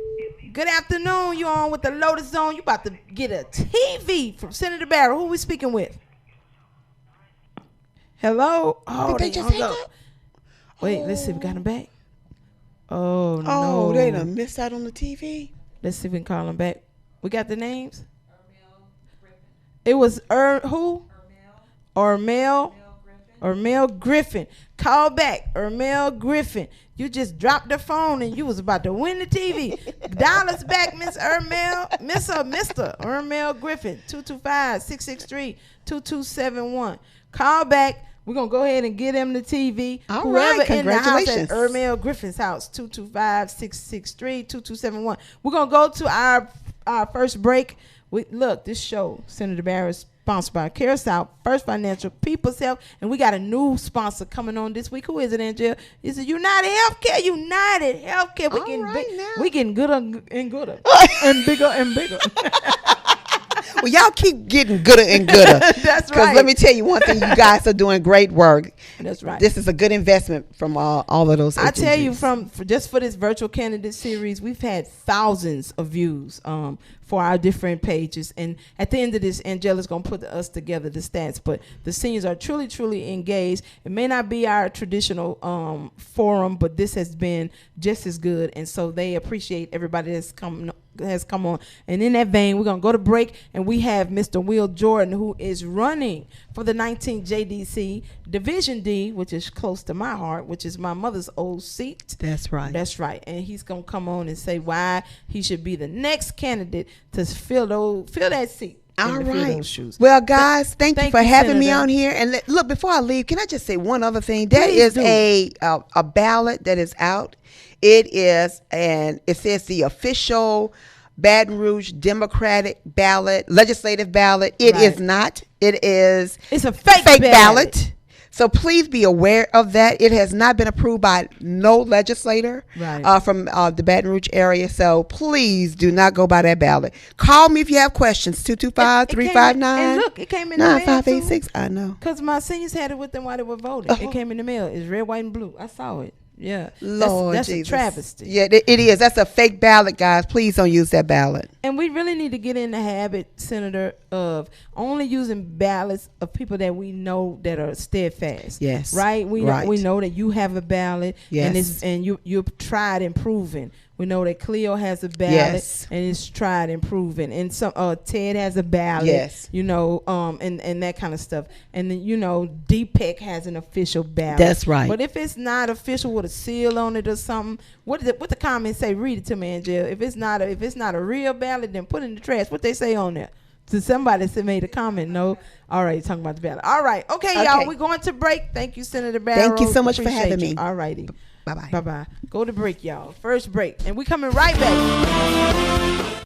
Good afternoon. You on with the Lotus Zone. You about to get a TV from Senator Barrow. Who we speaking with? Hello. Oh, Did they just hang up? Wait, let's see if we got him back. Oh, no. Oh, they done missed out on the TV. Let's see if we can call him back. We got the names? It was who? Ermel Griffin. Call back. Ermel Griffin. You just dropped the phone and you was about to win the TV. Dial us back, Miss Ermel. Mr. Ermel Griffin. 225-663-2271. Call back. We're going to go ahead and get him the TV. All Whoever right, in the house at congratulations. Ermel Griffin's house. 225-663-2271. We're going to go to our first break. Look, this show, Senator Barrow, is sponsored by Carousel, First Financial, People's Health, and we got a new sponsor coming on this week. Who is it, Angela? Is it United Healthcare? United Healthcare. We getting gooder and gooder and bigger and bigger. Well, y'all keep getting gooder and gooder. That's right. Because let me tell you one thing, you guys are doing great work. That's right. This is a good investment from all of those I tell you, agencies. just for this virtual candidate series, we've had thousands of views for our different pages. And at the end of this, Angela's going to put us together, the stats. But the seniors are truly, truly engaged. It may not be our traditional forum, but this has been just as good. And so they appreciate everybody that's come on. And in that vein, we're going to go to break. And we have Mr. Will Jordan, who is running for the 19th JDC Division D, which is close to my heart, which is my mother's old seat. That's right. That's right. And he's going to come on and say why he should be the next candidate to fill that seat. All and to fill right. those shoes. Well, guys, thank you for you, having me Senator. on here. And look, before I leave, can I just say one other thing? There Please is a ballot that is out. It says the official Baton Rouge Democratic ballot, legislative ballot. It Right. is not. It's a fake ballot. So please be aware of that. It has not been approved by no legislator Right. from the Baton Rouge area. So please do not go by that ballot. Call me if you have questions. 225-359. And look, it came in the mail, 9586. I know. Because my seniors had it with them while they were voting. It came in the mail. It's red, white, and blue. I saw it. Yeah. Lord that's Jesus. a travesty. Yeah, it is. That's a fake ballot, guys. Please don't use that ballot. And we really need to get in the habit, Senator, of only using ballots of people that we know that are steadfast. Yes. Right? We know that you have a ballot. Yes. And you've tried and proven. We know that Cleo has a ballot. Yes. And it's tried and proven. And some Ted has a ballot. Yes. And that kind of stuff. And then DPEC has an official ballot. That's right. But if it's not official with a seal on it or something, what the comments say? Read it to me, Angel. If it's not a real ballot, then put it in the trash. What they say on there? So somebody made a comment. No. All right, talking about the ballot. All right. Okay, y'all. We're going to break. Thank you, Senator Barrow. Thank you so much for Appreciate having you. me. All righty. Bye-bye. Bye-bye. Go to break, y'all. First break. And we coming right back.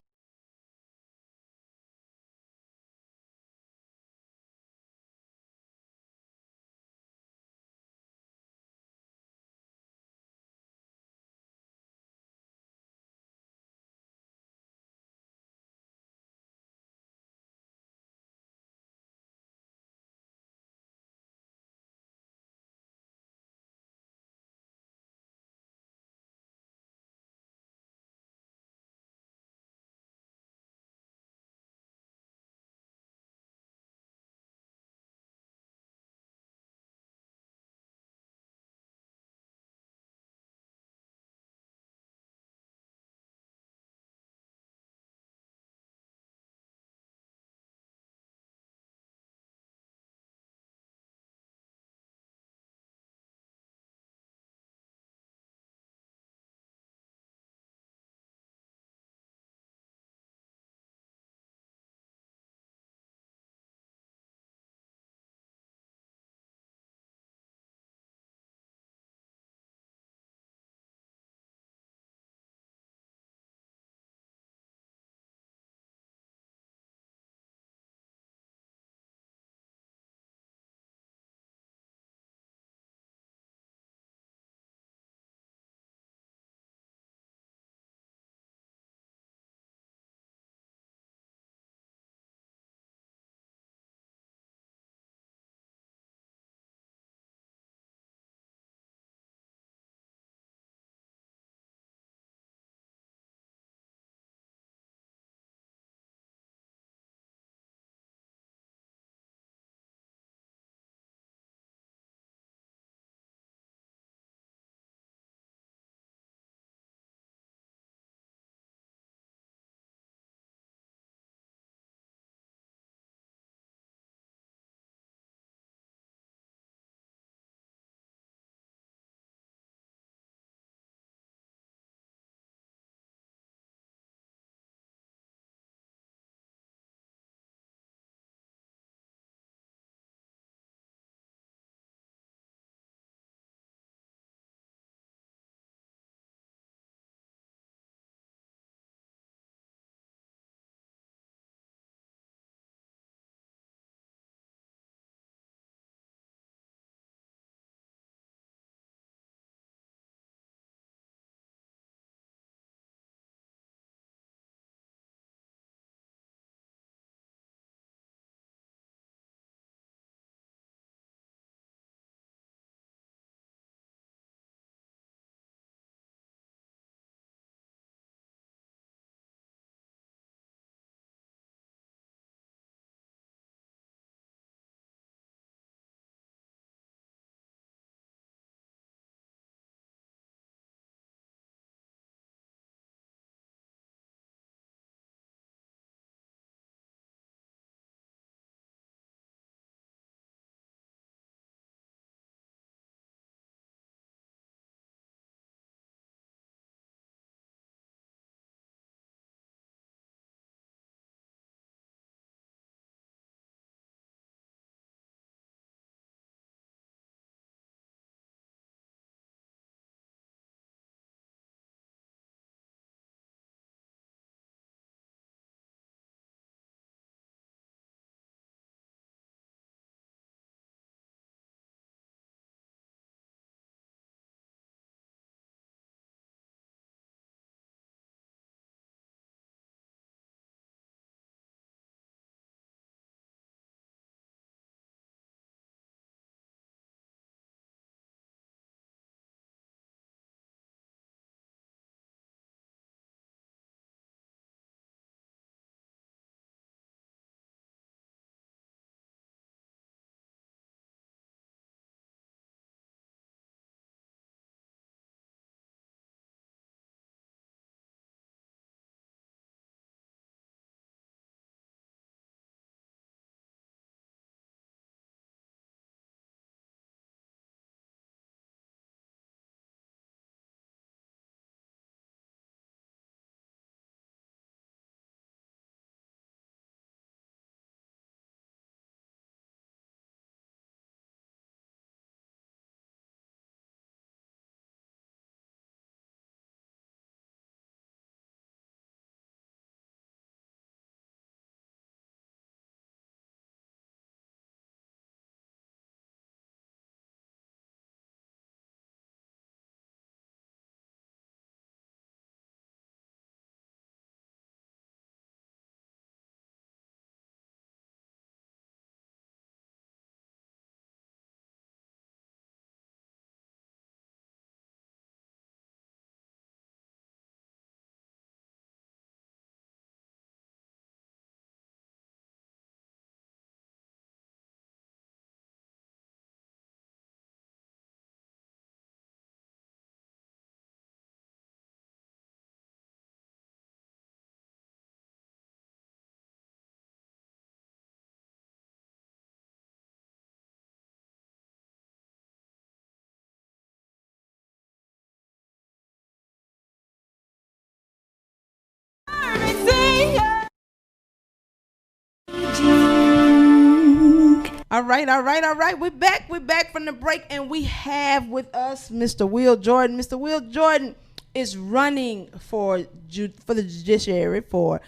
All right. We're back from the break, and we have with us Mr. Will Jordan. Mr. Will Jordan is running for the judiciary for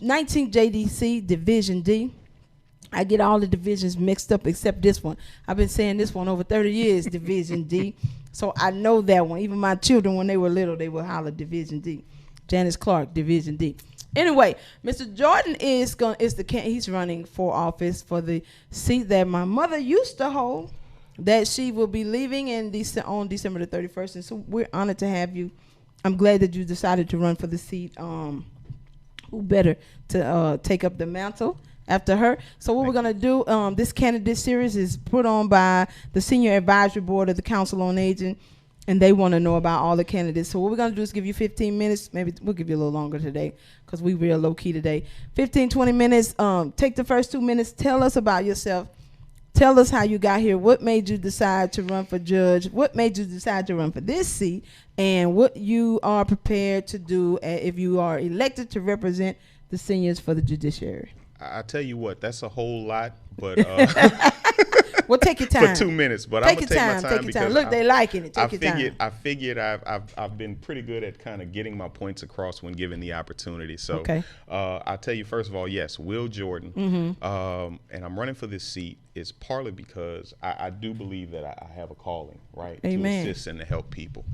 19 JDC Division D. I get all the divisions mixed up except this one. I've been saying this one over 30 years, Division D. So I know that one. Even my children, when they were little, they would holler Division D. Janice Clark, Division D. Anyway, Mr. Jordan he's running for office for the seat that my mother used to hold, that she will be leaving on December the 31st. And so we're honored to have you. I'm glad that you decided to run for the seat. Who better to take up the mantle after her? So what we're going to do, this candidate series is put on by the Senior Advisory Board of the Council on Aging, and they want to know about all the candidates. So what we're going to do is give you 15 minutes. Maybe we'll give you a little longer today because we real low-key today. 15, 20 minutes. Take the first 2 minutes. Tell us about yourself. Tell us how you got here. What made you decide to run for judge? What made you decide to run for this seat? And what you are prepared to do if you are elected to represent the seniors for the judiciary. I tell you what, that's a whole lot, but well, take your time for 2 minutes. But take I'm gonna take my time because look, they liking it. Take your time. I figured I've been pretty good at kind of getting my points across when given the opportunity. So okay. I'll tell you first of all, yes, Will Jordan, and I'm running for this seat is partly because I do believe that I have a calling, right, Amen. to assist and to help people.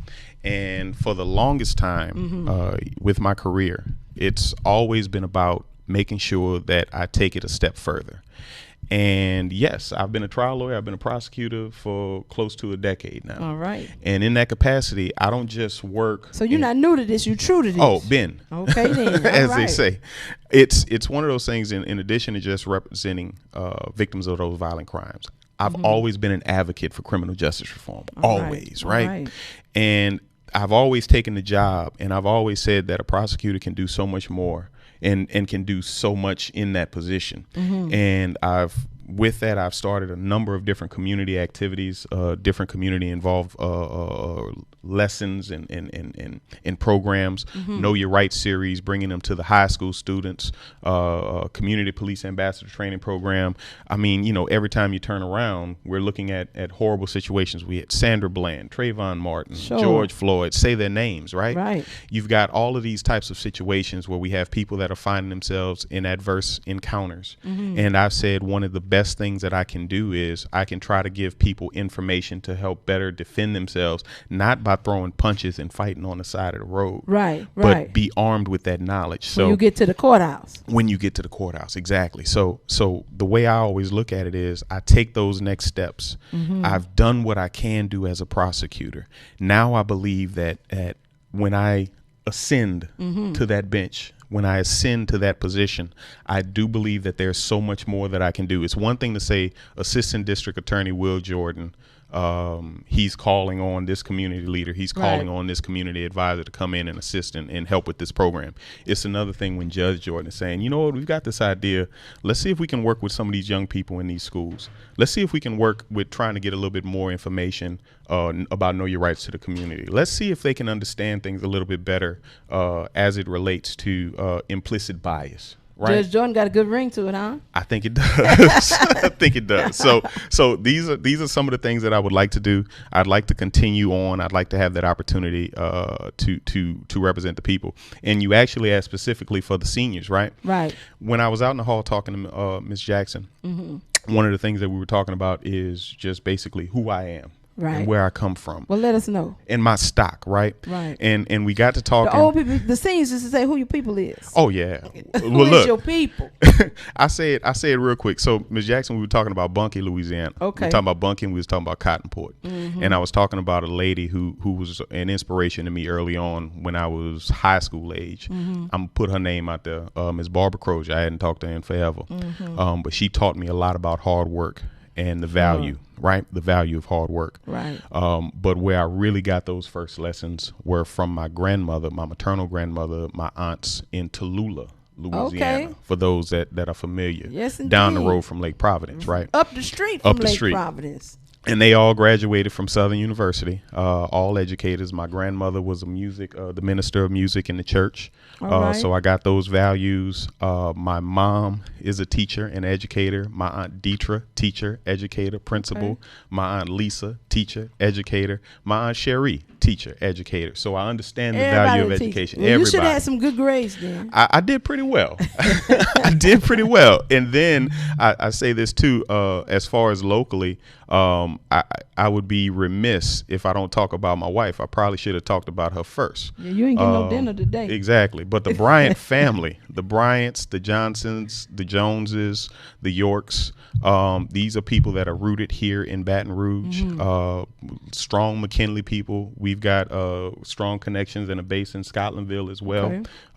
And for the longest time with my career, it's always been about making sure that I take it a step further. And yes, I've been a trial lawyer. I've been a prosecutor for close to a decade now. All right. And in that capacity, I don't just work. So you're not new to this. You're true to this. Oh, been. Okay, then. As they say. It's one of those things in addition to just representing victims of those violent crimes. I've always been an advocate for criminal justice reform. Always, right? And I've always taken the job, and I've always said that a prosecutor can do so much more and can do so much in that position. And with that, I've started a number of different community activities, different community involved lessons and programs, Know Your Rights series, bringing them to the high school students, community police ambassador training program. I mean, you know, every time you turn around, we're looking at horrible situations. We had Sandra Bland, Trayvon Martin, George Floyd, say their names, right? Right. You've got all of these types of situations where we have people that are finding themselves in adverse encounters. And I've said one of the best things that I can do is I can try to give people information to help better defend themselves, not by throwing punches and fighting on the side of the road, but be armed with that knowledge. So when you get to the courthouse. When you get to the courthouse, exactly. So the way I always look at it is I take those next steps. I've done what I can do as a prosecutor. Now I believe that when I ascend to that bench, when I ascend to that position, I do believe that there's so much more that I can do. It's one thing to say Assistant District Attorney Will Jordan, he's calling on this community leader, he's calling on this community advisor to come in and assist and help with this program. It's another thing when Judge Jordan is saying, you know what, we've got this idea. Let's see if we can work with some of these young people in these schools. Let's see if we can work with trying to get a little bit more information about Know Your Rights to the community. Let's see if they can understand things a little bit better as it relates to implicit bias. Right? Judge Jordan got a good ring to it, huh? I think it does. I think it does. So these are some of the things that I would like to do. I'd like to continue on. I'd like to have that opportunity to represent the people. And you actually asked specifically for the seniors, right? Right. When I was out in the hall talking to Ms. Jackson, one of the things that we were talking about is just basically who I am. And where I come from. Well, let us know. And my stock, right? Right. And we got to talking. The old people, the seniors used to say who your people is. Oh, yeah. Who is your people? I say it real quick. So, Ms. Jackson, we were talking about Bunkie, Louisiana. Okay. We were talking about Bunkie and we was talking about Cottonport. And I was talking about a lady who was an inspiration to me early on when I was high school age. I'm going to put her name out there, Ms. Barbara Crozier. I hadn't talked to her in forever. But she taught me a lot about hard work and the value, right? The value of hard work. Right. But where I really got those first lessons were from my grandmother, my maternal grandmother, my aunts in Tallulah, Louisiana. Okay. For those that are familiar. Yes, indeed. Down the road from Lake Providence, right? Up the street from Lake Providence. And they all graduated from Southern University, all educators. My grandmother was the minister of music in the church. Right. So I got those values. My mom is a teacher and educator. My aunt Deetra, teacher, educator, principal. Okay. My aunt Lisa, teacher, educator. My aunt Sherry, teacher, educator. So I understand the Everybody value of a teacher. education. Well, you Everybody. should have some good grades then. I did pretty well. I did pretty well. And then I say this too, as far as locally, I would be remiss if I don't talk about my wife. I probably should have talked about her first. Yeah, you ain't getting no dinner today. Exactly. But the Bryant family, the Bryants, the Johnsons, the Joneses, the Yorks, these are people that are rooted here in Baton Rouge. Strong McKinley people. We've got strong connections and a base in Scotlandville as well.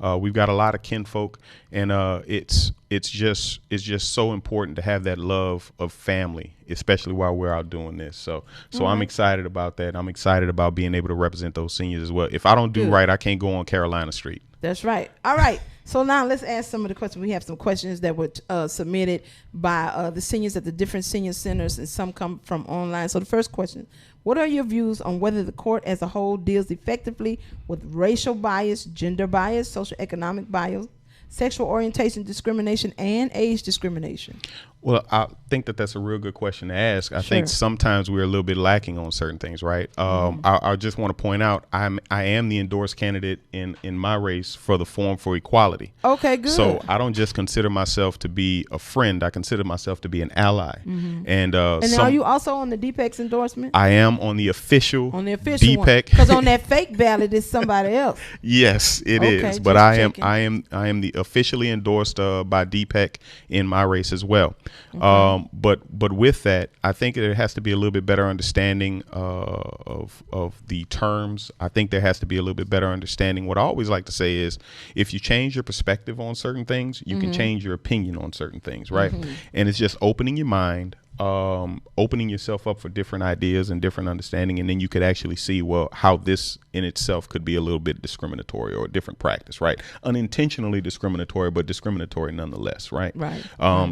Okay. We've got a lot of kinfolk, and it's just so important to have that love of family, especially while we're out doing this. So I'm excited about that. I'm excited about being able to represent those seniors as well. If I don't do right, I can't go on Carolina Street. That's right. All right. So now let's ask some of the questions. We have some questions that were submitted by the seniors at the different senior centers, and some come from online. So the first question: what are your views on whether the court as a whole deals effectively with racial bias, gender bias, socioeconomic bias, sexual orientation discrimination, and age discrimination? Well, I think that's a real good question to ask. I think sometimes we're a little bit lacking on certain things, right? I just want to point out I am the endorsed candidate in my race for the Forum for Equality. Okay, good. So I don't just consider myself to be a friend. I consider myself to be an ally. And are you also on the DPEC's endorsement? I am on the official DPEC. Because on that fake ballot is somebody else. Yes, it is. But I am the officially endorsed by DPEC in my race as well. Okay. But with that, I think there has to be a little bit better understanding of the terms. I think there has to be a little bit better understanding. What I always like to say is, if you change your perspective on certain things, you can change your opinion on certain things, right? And it's just opening your mind, opening yourself up for different ideas and different understanding, and then you could actually see, well, how this in itself could be a little bit discriminatory or a different practice, right? Unintentionally discriminatory, but discriminatory nonetheless, right?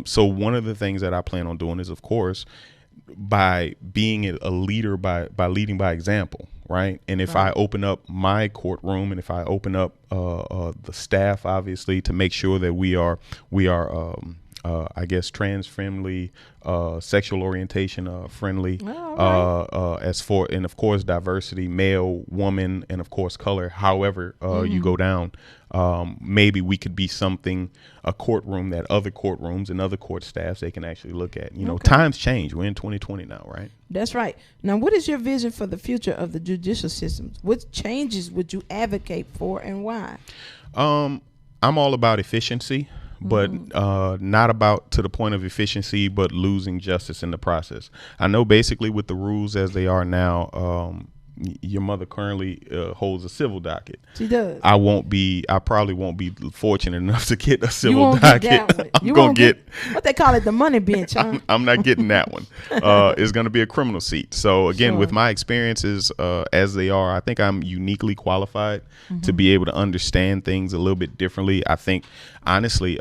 So one of the things that I plan on doing is, of course, by being a leader, by leading by example, right? And if I open up my courtroom, and if I open up the staff, obviously, to make sure that we are I guess trans friendly, sexual orientation friendly, as for, and of course diversity, male, woman, and of course color. However you go down, maybe we could be a courtroom that other courtrooms and other court staffs, they can actually look at. You know, times change. We're in 2020 now, right? That's right. Now, what is your vision for the future of the judicial system? What changes would you advocate for, and why? I'm all about efficiency, but not about to the point of efficiency, but losing justice in the process. I know basically with the rules as they are now, your mother currently holds a civil docket. She does. I probably won't be fortunate enough to get a civil you won't docket. Get that one. I'm going to get what they call it, the money bench, huh? I'm not getting that one. It's going to be a criminal seat. So again, with my experiences as they are, I think I'm uniquely qualified to be able to understand things a little bit differently. I think, honestly,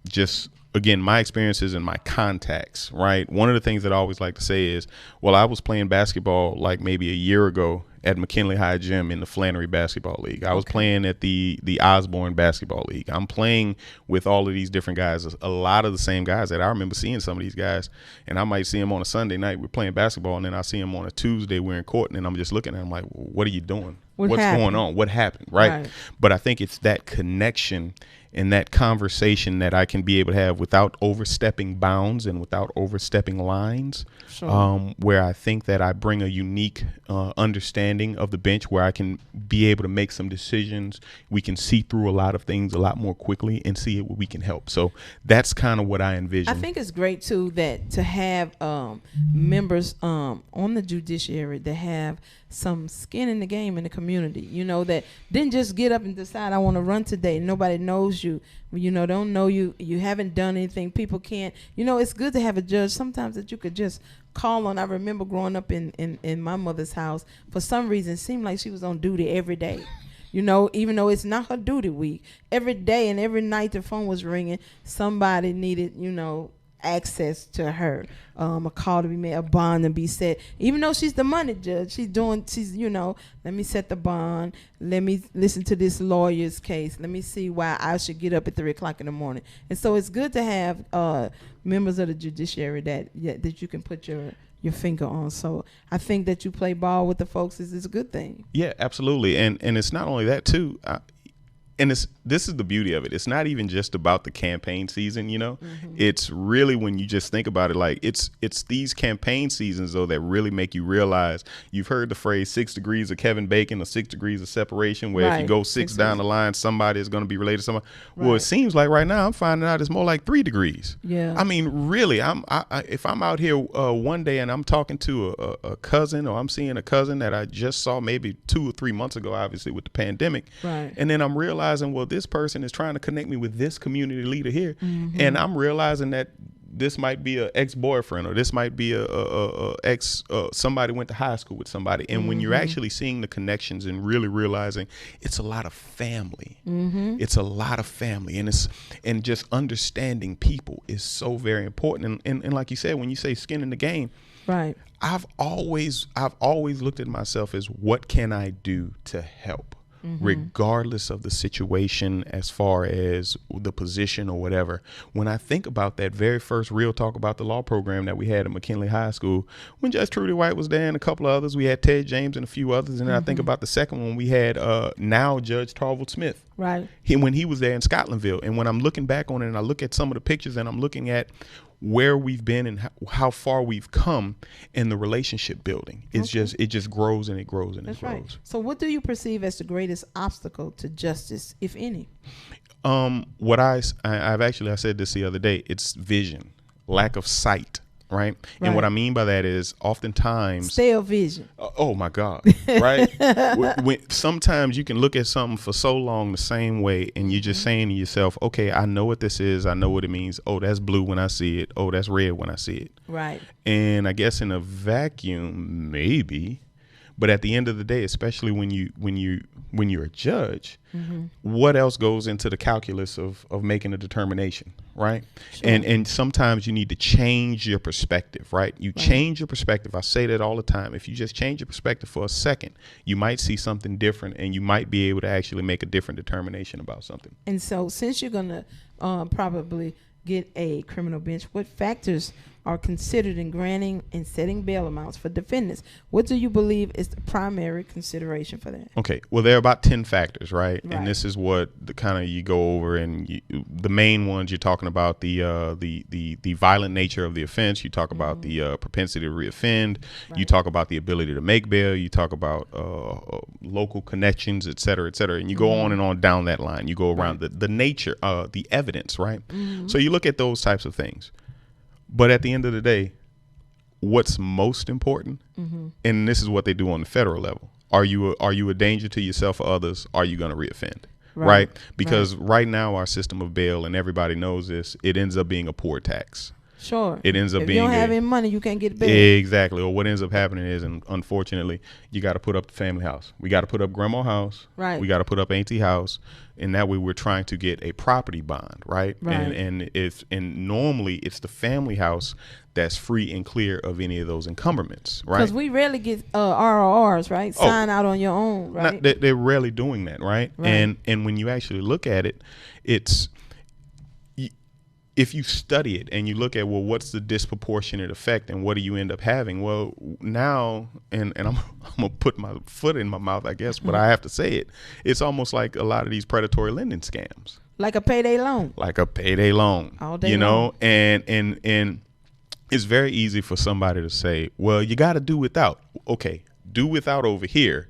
just again, my experiences and my contacts, right? One of the things that I always like to say is, well, I was playing basketball like maybe a year ago at McKinley High Gym in the Flannery Basketball League. I was playing at the Osborne Basketball League. I'm playing with all of these different guys, a lot of the same guys that I remember seeing some of these guys, and I might see them on a Sunday night, we're playing basketball, and then I see them on a Tuesday, we're in court, and then I'm just looking at them like, well, what are you doing? What's going on? What happened? Right? But I think it's that connection and that conversation that I can be able to have without overstepping bounds and without overstepping lines, where I think that I bring a unique understanding of the bench, where I can be able to make some decisions. We can see through a lot of things a lot more quickly and see where we can help. So that's kind of what I envision. I think it's great too that to have members on the judiciary that have some skin in the game in the community, you know, that didn't just get up and decide I want to run today. Nobody knows you, don't know you. You haven't done anything. People can't, it's good to have a judge sometimes that you could just call on. I remember growing up in my mother's house, for some reason, it seemed like she was on duty every day. Even though it's not her duty week, every day and every night the phone was ringing. Somebody needed, access to her. A call to be made, a bond to be set. Even though she's the money judge, she's let me set the bond. Let me listen to this lawyer's case. Let me see why I should get up at 3:00 in the morning. And so it's good to have members of the judiciary that you can put your finger on. So I think that you play ball with the folks is a good thing. Yeah, absolutely. And it's not only that too. And this is the beauty of it. It's not even just about the campaign season, It's really, when you just think about it, like it's these campaign seasons though that really make you realize. You've heard the phrase 6 degrees of Kevin Bacon or 6 degrees of separation, where if you go six down the line, somebody is going to be related to somebody. Right. Well, it seems like right now I'm finding out it's more like 3 degrees. Yeah. I mean, really, if I'm out here one day and I'm talking to a cousin, or I'm seeing a cousin that I just saw maybe 2 or 3 months ago, obviously with the pandemic, right. And then I'm realizing, well, this person is trying to connect me with this community leader here, and I'm realizing that this might be an ex-boyfriend, or this might be a somebody went to high school with somebody, and when you're actually seeing the connections and really realizing it's a lot of family, it's a lot of family, and just understanding people is so very important. And like you said, when you say skin in the game, right? I've always looked at myself as, what can I do to help? Regardless of the situation, as far as the position or whatever. When I think about that very first Real Talk About the Law program that we had at McKinley High School, when Judge Trudy White was there and a couple of others, we had Ted James and a few others. And then I think about the second one, we had now Judge Tarville Smith. Right. When he was there in Scotlandville. And when I'm looking back on it and I look at some of the pictures and I'm looking at where we've been and how far we've come in the relationship building, it just grows and it grows and it grows. Right. So what do you perceive as the greatest obstacle to justice, if any? What I said this the other day, it's vision, lack of sight. Right. And what I mean by that is oftentimes stale vision. Oh my God. Right. when sometimes you can look at something for so long the same way, and you're just saying to yourself, okay, I know what this is. I know what it means. Oh, that's blue when I see it. Oh, that's red when I see it. Right. And I guess in a vacuum, maybe. But at the end of the day, especially when you're a judge, what else goes into the calculus of making a determination, right? Sure. And sometimes you need to change your perspective, right? Change your perspective. I say that all the time. If you just change your perspective for a second, you might see something different, and you might be able to actually make a different determination about something. And so, since you're going to probably get a criminal bench, what factors are considered in granting and setting bail amounts for defendants? What do you believe is the primary consideration for that? Okay, well, there are about 10 factors, right? And this is what the kind of you go over, and the main ones you're talking about: the violent nature of the offense. You talk about the propensity to reoffend. Right. You talk about the ability to make bail. You talk about local connections, et cetera, and you go on and on down that line. You go around the nature, the evidence, right? So you look at those types of things. But at the end of the day, what's most important, and this is what they do on the federal level, are you a danger to yourself or others? Are you going to reoffend? Right? Because right now our system of bail, and everybody knows this, it ends up being a poor tax. Sure. It ends up if being you don't have any money, you can't get bail. Exactly. Or what ends up happening is, and unfortunately, you got to put up the family house. We got to put up grandma house. Right. We got to put up auntie house. And that way we're trying to get a property bond, right? And normally it's the family house that's free and clear of any of those encumberments, right? Because we rarely get RRRs, right? Sign out on your own, right? They're rarely doing that, right? And when you actually look at it, it's, if you study it and you look at, well, what's the disproportionate effect and what do you end up having? Well, now, and I'm going to put my foot in my mouth, I guess, but I have to say it. It's almost like a lot of these predatory lending scams. Like a payday loan. All day long. And it's very easy for somebody to say, well, you got to do without. Okay, do without over here.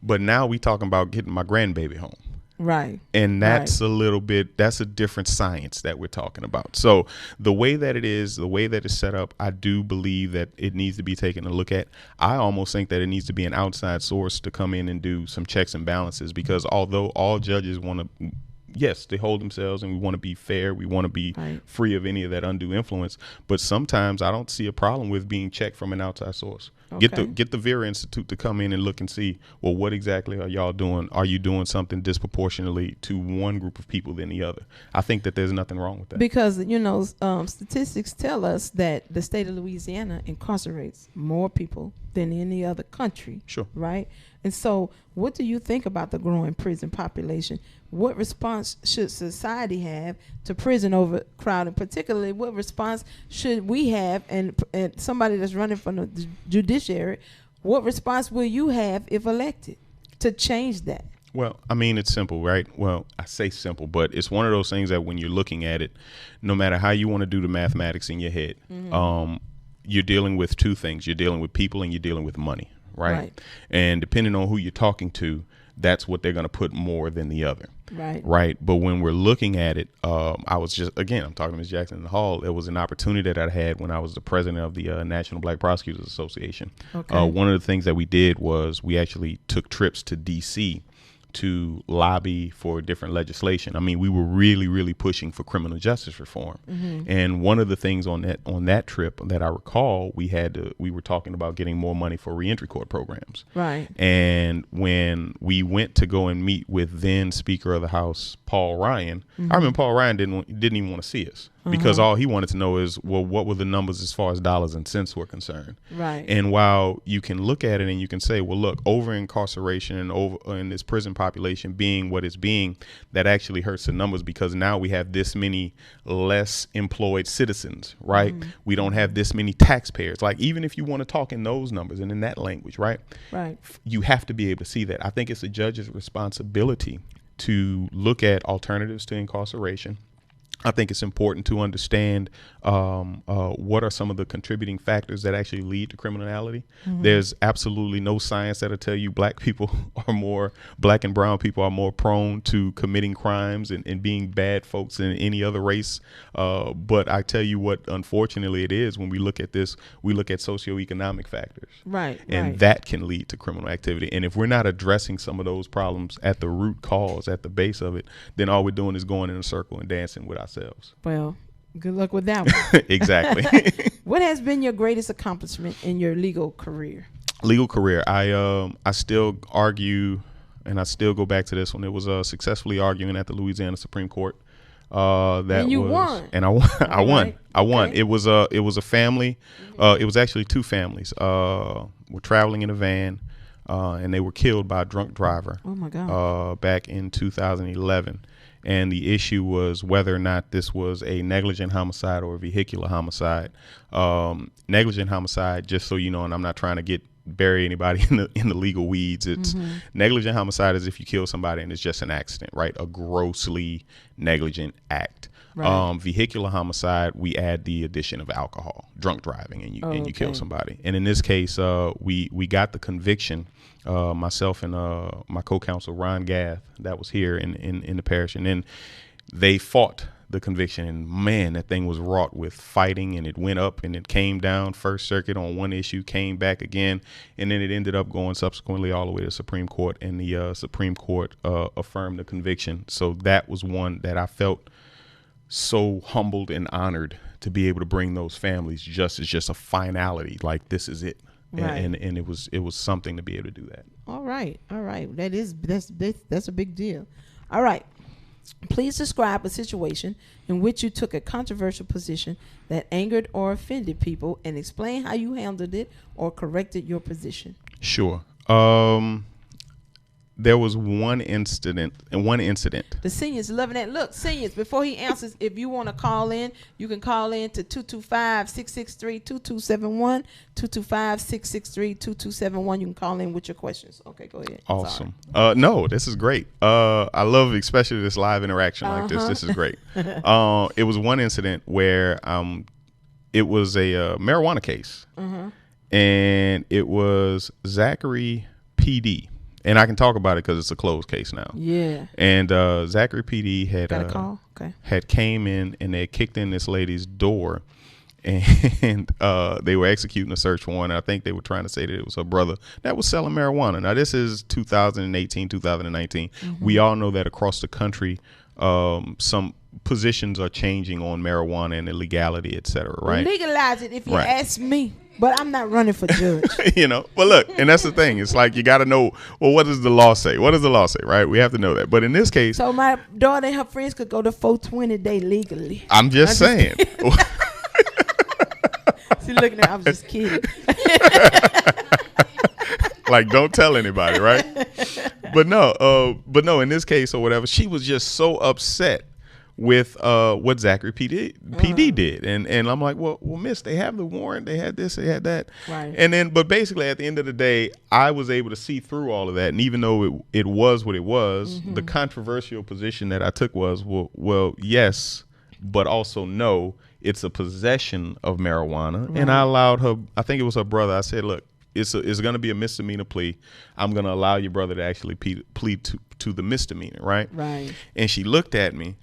But now we talking about getting my grandbaby home. Right. And that's that's a different science that we're talking about. So the way that it is, the way that it's set up, I do believe that it needs to be taken a look at. I almost think that it needs to be an outside source to come in and do some checks and balances, because although all judges want to, yes, they hold themselves and we want to be fair, we want to be free of any of that undue influence, but sometimes I don't see a problem with being checked from an outside source. Get the Vera Institute to come in and look and see, well, what exactly are y'all doing? Are you doing something disproportionately to one group of people than the other? I think that there's nothing wrong with that. Because, statistics tell us that the state of Louisiana incarcerates more people than any other country. Sure. Right? And so what do you think about the growing prison population? What response should society have to prison overcrowding? Particularly, what response should we have, and somebody that's running from the judiciary, what response will you have if elected to change that? Well, I mean, it's simple, right? Well, I say simple, but it's one of those things that when you're looking at it, no matter how you want to do the mathematics in your head, you're dealing with two things. You're dealing with people and you're dealing with money, right? And depending on who you're talking to, that's what they're going to put more than the other. Right. But when we're looking at it, I was just, again, I'm talking to Ms. Jackson in the hall. It was an opportunity that I had when I was the president of the National Black Prosecutors Association. One of the things that we did was we actually took trips to D.C. to lobby for different legislation. I mean, we were really, really pushing for criminal justice reform. And one of the things on that trip that I recall, we were talking about getting more money for reentry court programs. Right. And when we went to go and meet with then Speaker of the House, Paul Ryan, I remember Paul Ryan didn't even want to see us. Because all he wanted to know is, well, what were the numbers as far as dollars and cents were concerned? Right. And while you can look at it and you can say, well, look, over incarceration and over in this prison population being what it's being, that actually hurts the numbers because now we have this many less employed citizens, right? We don't have this many taxpayers. Like, even if you want to talk in those numbers and in that language, right? Right. You have to be able to see that. I think it's a judge's responsibility to look at alternatives to incarceration. I think it's important to understand what are some of the contributing factors that actually lead to criminality. There's absolutely no science that'll tell you black and brown people are more prone to committing crimes and being bad folks than any other race. But I tell you what, unfortunately, it is when we look at this, we look at socioeconomic factors. Right. And that can lead to criminal activity. And if we're not addressing some of those problems at the root cause, at the base of it, then all we're doing is going in a circle and dancing with ourselves. Well, good luck with that one. Exactly. What has been your greatest accomplishment in your legal career? Legal career. I still argue, and I still go back to this one. It was successfully arguing at the Louisiana Supreme Court. And you won. And I won. I won. Right. I won. Okay. It was a family. It was actually two families. Were traveling in a van, and they were killed by a drunk driver. Oh my God. Back in 2011. And the issue was whether or not this was a negligent homicide or a vehicular homicide. Negligent homicide, just so you know, and I'm not trying to bury anybody in the legal weeds. It's negligent homicide is if you kill somebody and it's just an accident, right? A grossly negligent act. Right. Vehicular homicide, we add the addition of alcohol, drunk driving, and you kill somebody. And in this case, we got the conviction. Myself and my co-counsel Ron Gath, that was here in the parish, and then they fought the conviction, and man, that thing was wrought with fighting, and it went up and it came down First Circuit on one issue, came back again, and then it ended up going subsequently all the way to the Supreme Court, and the Supreme Court affirmed the conviction. So that was one that I felt so humbled and honored to be able to bring those families just as just a finality, like this is it. Right. And it was something to be able to do that. All right. That's a big deal. All right. Please describe a situation in which you took a controversial position that angered or offended people, and explain how you handled it or corrected your position. Sure. There was one incident. The seniors loving that. Look, seniors, before he answers, if you want to call in, you can call in to 225-663-2271, 225-663-2271. You can call in with your questions. Okay, go ahead. Awesome. No, this is great. I love especially this live interaction like this. This is great. It was one incident where it was a marijuana case, and it was Zachary PD. And I can talk about it because it's a closed case now. Yeah. And Zachary PD had got a call? Okay. Had came in and they had kicked in this lady's door, and they were executing a search warrant. I think they were trying to say that it was her brother that was selling marijuana. Now this is 2018, 2019. We all know that across the country, some positions are changing on marijuana and the legality, et cetera, right? Legalize it if you ask me. But I'm not running for judge. You know, well, look, and that's the thing. It's like you got to know, well, what does the law say? What does the law say, right? We have to know that. But in this case, So my daughter and her friends could go to 420 day legally. I'm just saying. See, looking at, I was just kidding. Like, don't tell anybody, right? But no, in this case or whatever, she was just so upset with what Zachary PD did. And I'm like, well, miss, they have the warrant, they had this, they had that. Right. And then, but basically at the end of the day, I was able to see through all of that. And even though it was what it was, the controversial position that I took was, well, yes, but also no, it's a possession of marijuana. Right. And I allowed her, I think it was her brother, I said, look, it's going to be a misdemeanor plea. I'm going to allow your brother to actually plead to the misdemeanor, right? Right. And she looked at me,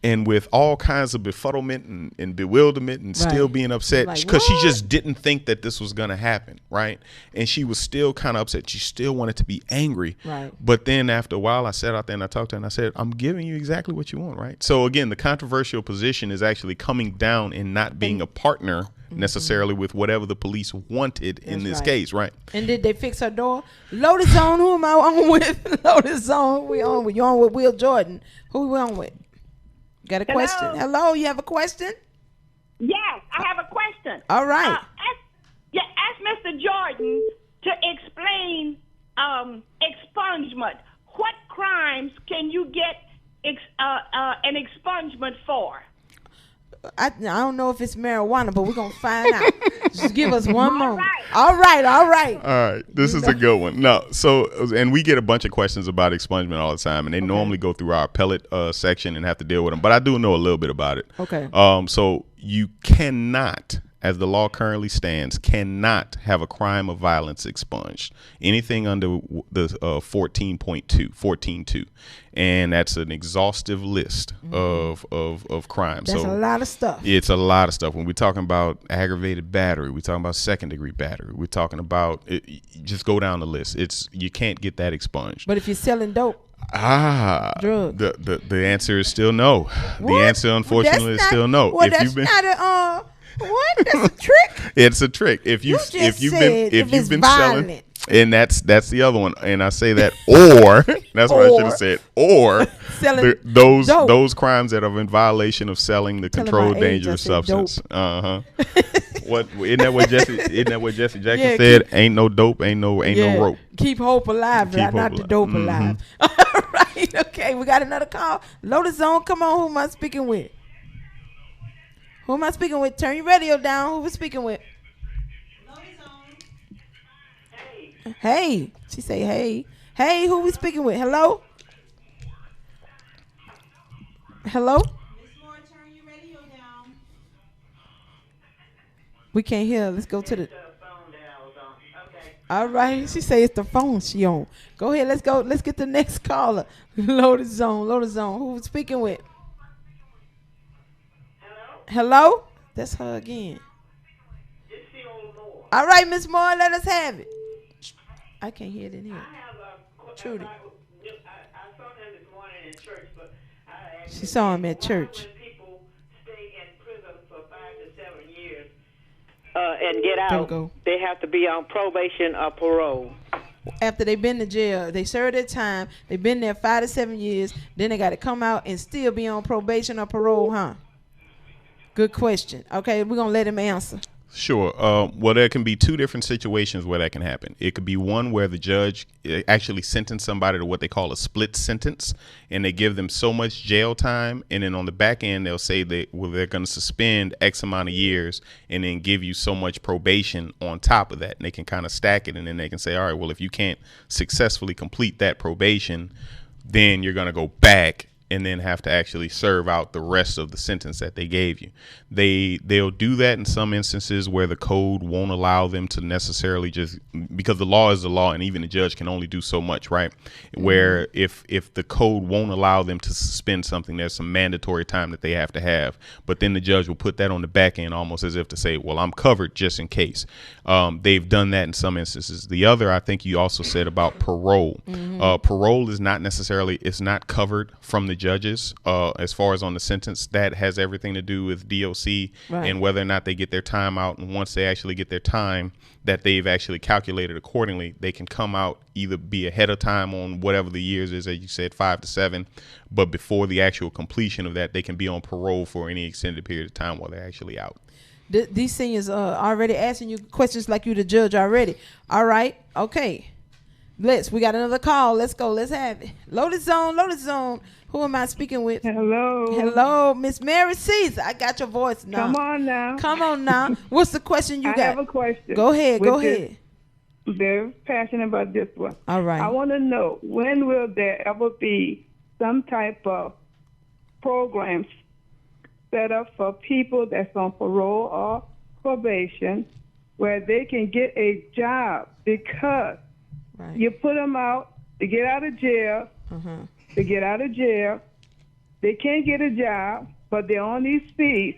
and with all kinds of befuddlement and bewilderment and still being upset because she just didn't think that this was going to happen, right? And she was still kind of upset. She still wanted to be angry. Right. But then after a while, I sat out there and I talked to her and I said, I'm giving you exactly what you want, right? So again, the controversial position is actually coming down and not being a partner necessarily with whatever the police wanted in this case, right? And did they fix her door? Lotus Zone, who am I on with? Lotus Zone, who we on with? You on with Will Jordan? Who we on with? Got a question? Hello, you have a question? Yes, I have a question. All right. Ask Mr. Jordan to explain expungement. What crimes can you get an expungement for? I don't know if it's marijuana, but we're going to find out. Just give us one moment. All right. This is a good one. No, so, and we get a bunch of questions about expungement all the time, and they normally go through our appellate section and have to deal with them. But I do know a little bit about it. Okay. So you cannot, as the law currently stands, cannot have a crime of violence expunged. Anything under the 14.2, and that's an exhaustive list of crimes. That's a lot of stuff. It's a lot of stuff. When we're talking about aggravated battery, we're talking about second-degree battery. We're talking about just go down the list. You can't get that expunged. But if you're selling dope, drugs. The answer is still no. What? The answer, unfortunately, is still no. Well, that's not what? That's a trick? It's a trick. If you've been violent. selling, and that's the other one. And I say that, or that's what I should have said, or those crimes that are in violation of selling the controlled dangerous substance. What isn't that what Jesse Jackson said? Ain't no dope, ain't no rope. Keep hope alive, not the dope alive. All right, okay. We got another call. Lotus Zone, come on. Who am I speaking with? Who am I speaking with? Turn your radio down. Who we speaking with? Hey. She say hey. Hey, who we speaking with? Hello? Hello? Turn your radio down. We can't hear. Let's go to the All right. She say it's the phone she on. Go ahead. Let's go. Let's get the next caller. Lotus Zone. Who we speaking with? Hello? That's her again. All right, Miss Moore, let us have it. I can't hear it in here. Trudy. I saw him this morning in church, but she saw him at church. When people stay in prison for 5 to 7 years and get out, they have to be on probation or parole. After they've been to jail, they served their time, they've been there 5 to 7 years, then they got to come out and still be on probation or parole, huh? Good question. Okay, we're going to let him answer. Sure. Well, there can be two different situations where that can happen. It could be one where the judge actually sentenced somebody to what they call a split sentence, and they give them so much jail time, and then on the back end they'll say they're going to suspend X amount of years and then give you so much probation on top of that. And they can kind of stack it, and then they can say, all right, well, if you can't successfully complete that probation, then you're going to go back and then have to actually serve out the rest of the sentence that they gave you. They'll do that in some instances where the code won't allow them to necessarily just, because the law is the law and even the judge can only do so much, right? Where if the code won't allow them to suspend something, there's some mandatory time that they have to have. But then the judge will put that on the back end almost as if to say, well, I'm covered just in case. They've done that in some instances. The other, I think you also said about parole. Parole is not necessarily, it's not covered from the judges. As far as on the sentence, that has everything to do with DOC and whether or not they get their time out. And once they actually get their time that they've actually calculated accordingly, they can come out, either be ahead of time on whatever the years is, as you said, 5 to 7, but before the actual completion of that, they can be on parole for any extended period of time while they're actually out. These seniors are already asking you questions like you the judge already. All right. Okay. We got another call. Let's go. Let's have it. Lotus Zone. Who am I speaking with? Hello, Miss Mary Caesar. I got your voice now. Come on now. What's the question you got? I have a question. Go ahead. Very passionate about this one. All right. I want to know, when will there ever be some type of programs set up for people that's on parole or probation where they can get a job? Because you put them out to get out of jail. They get out of jail. They can't get a job, but they're on these fees.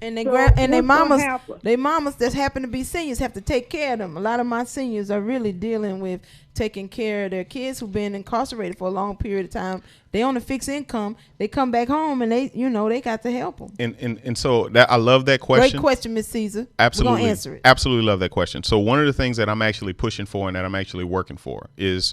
And their mamas that happen to be seniors have to take care of them. A lot of my seniors are really dealing with taking care of their kids who've been incarcerated for a long period of time. They on a fixed income. They come back home and they got to help them. And so that, I love that question. Great question, Miss Caesar. Absolutely. We're gonna answer it. Absolutely love that question. So one of the things that I'm actually pushing for and that I'm actually working for is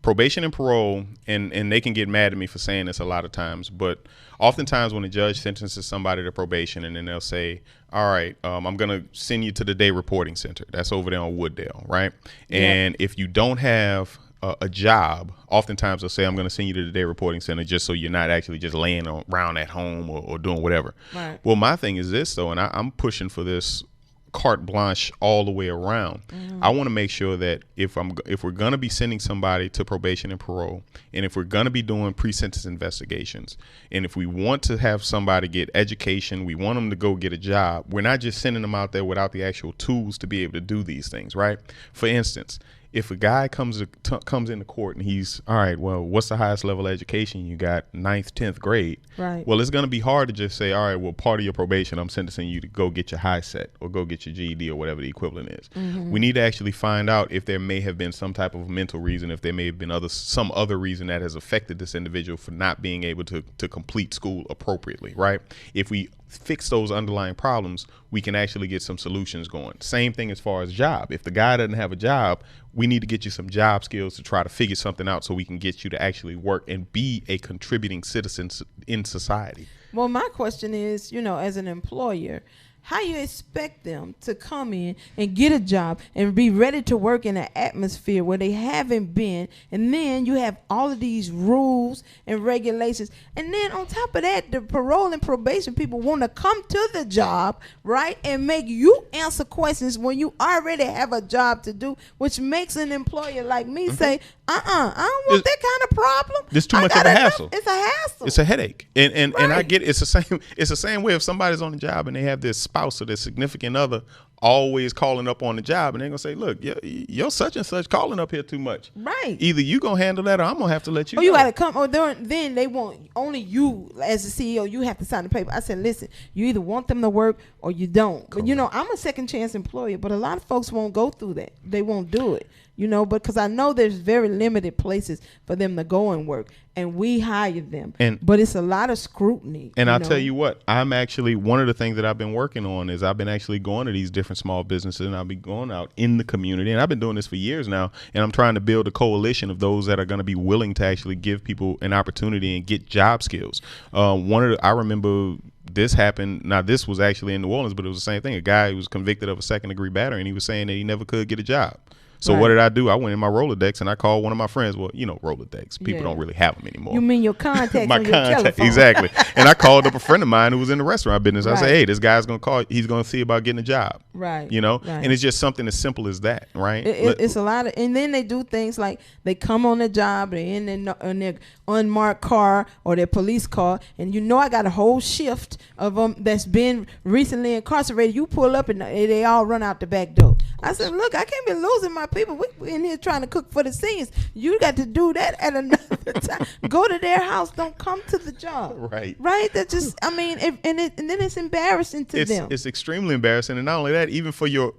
probation and parole, and they can get mad at me for saying this a lot of times, but oftentimes when a judge sentences somebody to probation and then they'll say, all right, I'm going to send you to the day reporting center. That's over there on Wooddale, right? And if you don't have a job, oftentimes they'll say, I'm going to send you to the day reporting center just so you're not actually just laying around at home or doing whatever. Right. Well, my thing is this, though, and I'm pushing for this carte blanche all the way around. I want to make sure that if we're going to be sending somebody to probation and parole, and if we're going to be doing pre-sentence investigations, and if we want to have somebody get education, we want them to go get a job, we're not just sending them out there without the actual tools to be able to do these things, right? For instance, if a guy comes into court and he's, all right, well, what's the highest level of education you got? 9th, 10th grade. Right. Well, it's going to be hard to just say, all right, well, part of your probation, I'm sentencing you to go get your high set or go get your GED or whatever the equivalent is. We need to actually find out if there may have been some type of mental reason, if there may have been some other reason that has affected this individual for not being able to complete school appropriately, right? If we fix those underlying problems, we can actually get some solutions going. Same thing as far as job. If the guy doesn't have a job, we need to get you some job skills to try to figure something out so we can get you to actually work and be a contributing citizen in society. Well, my question is, as an employer, how you expect them to come in and get a job and be ready to work in an atmosphere where they haven't been, and then you have all of these rules and regulations, and then on top of that, the parole and probation people want to come to the job, right, and make you answer questions when you already have a job to do, which makes an employer like me say, I don't want that kind of problem. It's too much of a hassle. It's a hassle. It's a headache. And I get it. It's the same way if somebody's on the job and they have this spouse or their significant other always calling up on the job, and they're gonna say, look, you're such and such calling up here too much. Right. Either you gonna handle that or I'm gonna have to let you go. You gotta come, or then they want only you as the CEO, you have to sign the paper. I said, listen, you either want them to work or you don't. Correct. But I'm a second chance employer, but a lot of folks won't go through that. They won't do it. Because I know there's very limited places for them to go and work, and we hire them. But it's a lot of scrutiny. And I'll tell you what, I'm actually, one of the things that I've been working on is I've been actually going to these different small businesses, and I'll be going out in the community. And I've been doing this for years now, and I'm trying to build a coalition of those that are going to be willing to actually give people an opportunity and get job skills. I remember this happened. Now, this was actually in New Orleans, but it was the same thing. A guy who was convicted of a second-degree battery, and he was saying that he never could get a job. So what did I do? I went in my Rolodex and I called one of my friends. Well, Rolodex. People don't really have them anymore. You mean your contact my on your contact, telephone. exactly. And I called up a friend of mine who was in the restaurant business. I said, hey, this guy's going to call. He's going to see about getting a job. Right. Right. And it's just something as simple as that, right? It's a lot of, and then they do things like they come on the job, they're in their unmarked car or their police car, and I got a whole shift of them that's been recently incarcerated. You pull up and they all run out the back door. I said, look, I can't be losing my people. We in here trying to cook for the seniors. You got to do that at another time. Go to their house. Don't come to the job. Right. Right? That just, and then it's embarrassing to them. It's extremely embarrassing. And not only that, even for your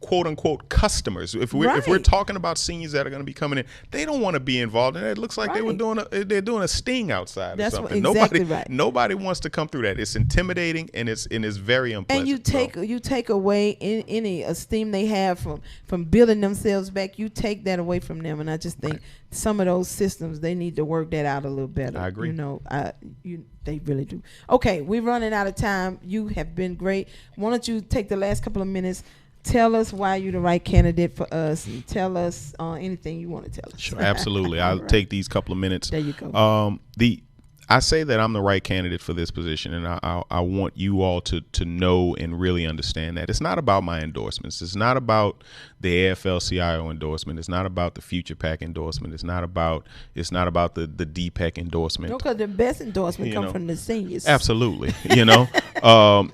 quote unquote customers. If we're talking about seniors that are going to be coming in, they don't want to be involved in it. It looks like they're doing a sting outside or something. Nobody wants to come through that. It's intimidating and it's very unpleasant. And you take away any esteem they have from building themselves back. You take that away from them, and I just think some of those systems, they need to work that out a little better. I agree. They really do. Okay, we're running out of time. You have been great. Why don't you take the last couple of minutes, tell us why you're the right candidate for us, and tell us anything you want to tell us. Sure, absolutely. I'll take these couple of minutes. There you go. I say that I'm the right candidate for this position, and I want you all to know and really understand that it's not about my endorsements. It's not about the AFL-CIO endorsement. It's not about the Future PAC endorsement. It's not about the DPEC endorsement. No, because the best endorsement come from the seniors. Absolutely, and all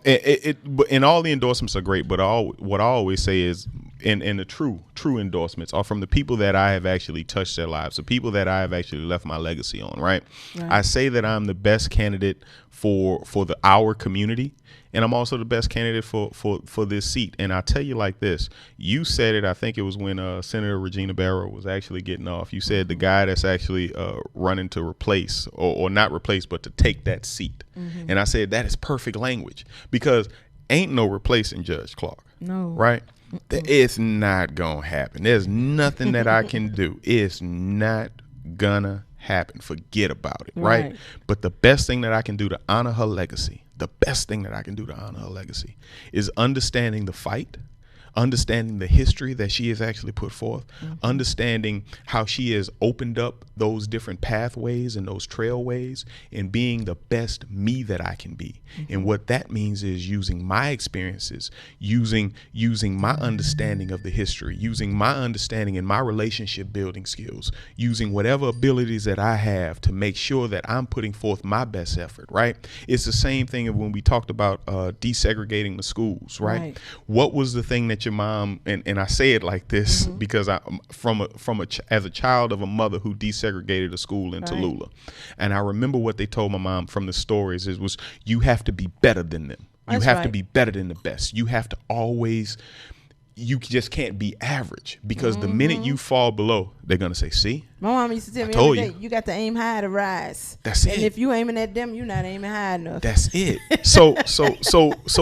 the endorsements are great, but what I always say is, and the true endorsements are from the people that I have actually touched their lives, the people that I have actually left my legacy on. Right. I say that I'm the best candidate for our community, and I'm also the best candidate for this seat. And I tell you like this: you said it. I think it was when Senator Regina Barrow was actually getting off. You said the guy that's actually running to replace or not replace, but to take that seat. Mm-hmm. And I said that is perfect language, because ain't no replacing Judge Clark. No. Right. It's not gonna happen. There's nothing that I can do. It's not gonna happen. Forget about it, right? But the best thing that I can do to honor her legacy, is understanding the fight, understanding the history that she has actually put forth, understanding how she has opened up those different pathways and those trailways, and being the best me that I can be. And what that means is using my experiences, using my understanding of the history, using my understanding and my relationship building skills, using whatever abilities that I have to make sure that I'm putting forth my best effort, right? It's the same thing of when we talked about desegregating the schools, right? What was the thing that your mom, and I say it like this because I as a child of a mother who desegregated a school in Tallulah, and I remember what they told my mom from the stories was you have to be better than them. You have to be better than the best. You have to always, you just can't be average, because the minute you fall below, they're going to say, see? My mom used to tell me every day, you got to aim high to rise. That's it. And if you aiming at them, you're not aiming high enough. That's it. So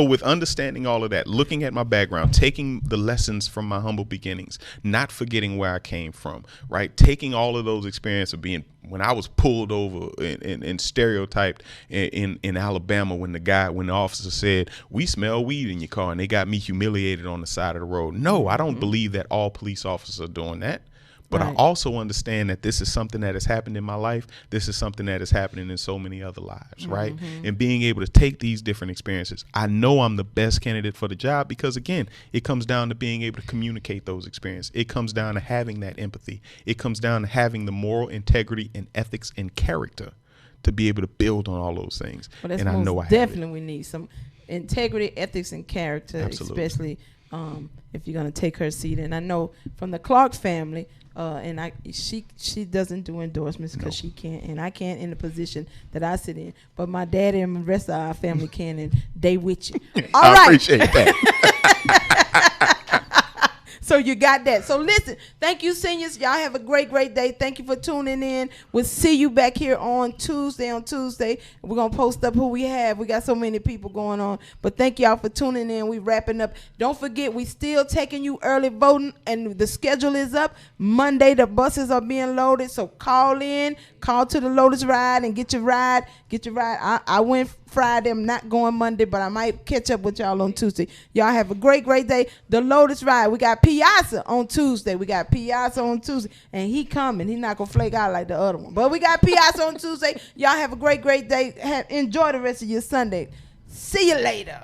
with understanding all of that, looking at my background, taking the lessons from my humble beginnings, not forgetting where I came from, right? Taking all of those experiences of being, when I was pulled over and stereotyped in Alabama, when the officer said, we smell weed in your car, and they got me humiliated on the side of the road. No, I don't believe that all police officers are doing that. But I also understand that this is something that has happened in my life. This is something that is happening in so many other lives, right? And being able to take these different experiences, I know I'm the best candidate for the job, because, again, it comes down to being able to communicate those experiences. It comes down to having that empathy. It comes down to having the moral integrity and ethics and character to be able to build on all those things. Well, that's and I know I definitely we need some integrity, ethics, and character, especially if you're going to take her seat. And I know from the Clark family, and she doesn't do endorsements because she can't, and I can't in the position that I sit in. But my daddy and the rest of our family can, and they with you. All right. I appreciate that. So you got that. So listen, thank you, seniors. Y'all have a great, great day. Thank you for tuning in. We'll see you back here on Tuesday. We're going to post up who we have. We got so many people going on. But thank y'all for tuning in. We wrapping up. Don't forget, we still taking you early voting, and the schedule is up. Monday, the buses are being loaded. So call to the Lotus ride and get your ride. I went Friday. I'm not going Monday, but I might catch up with y'all on Tuesday. Y'all have a great, great day. The Lotus ride. We got Piazza on Tuesday. And he coming. He not going to flake out like the other one. But we got Piazza on Tuesday. Y'all have a great, great day. Enjoy the rest of your Sunday. See you later.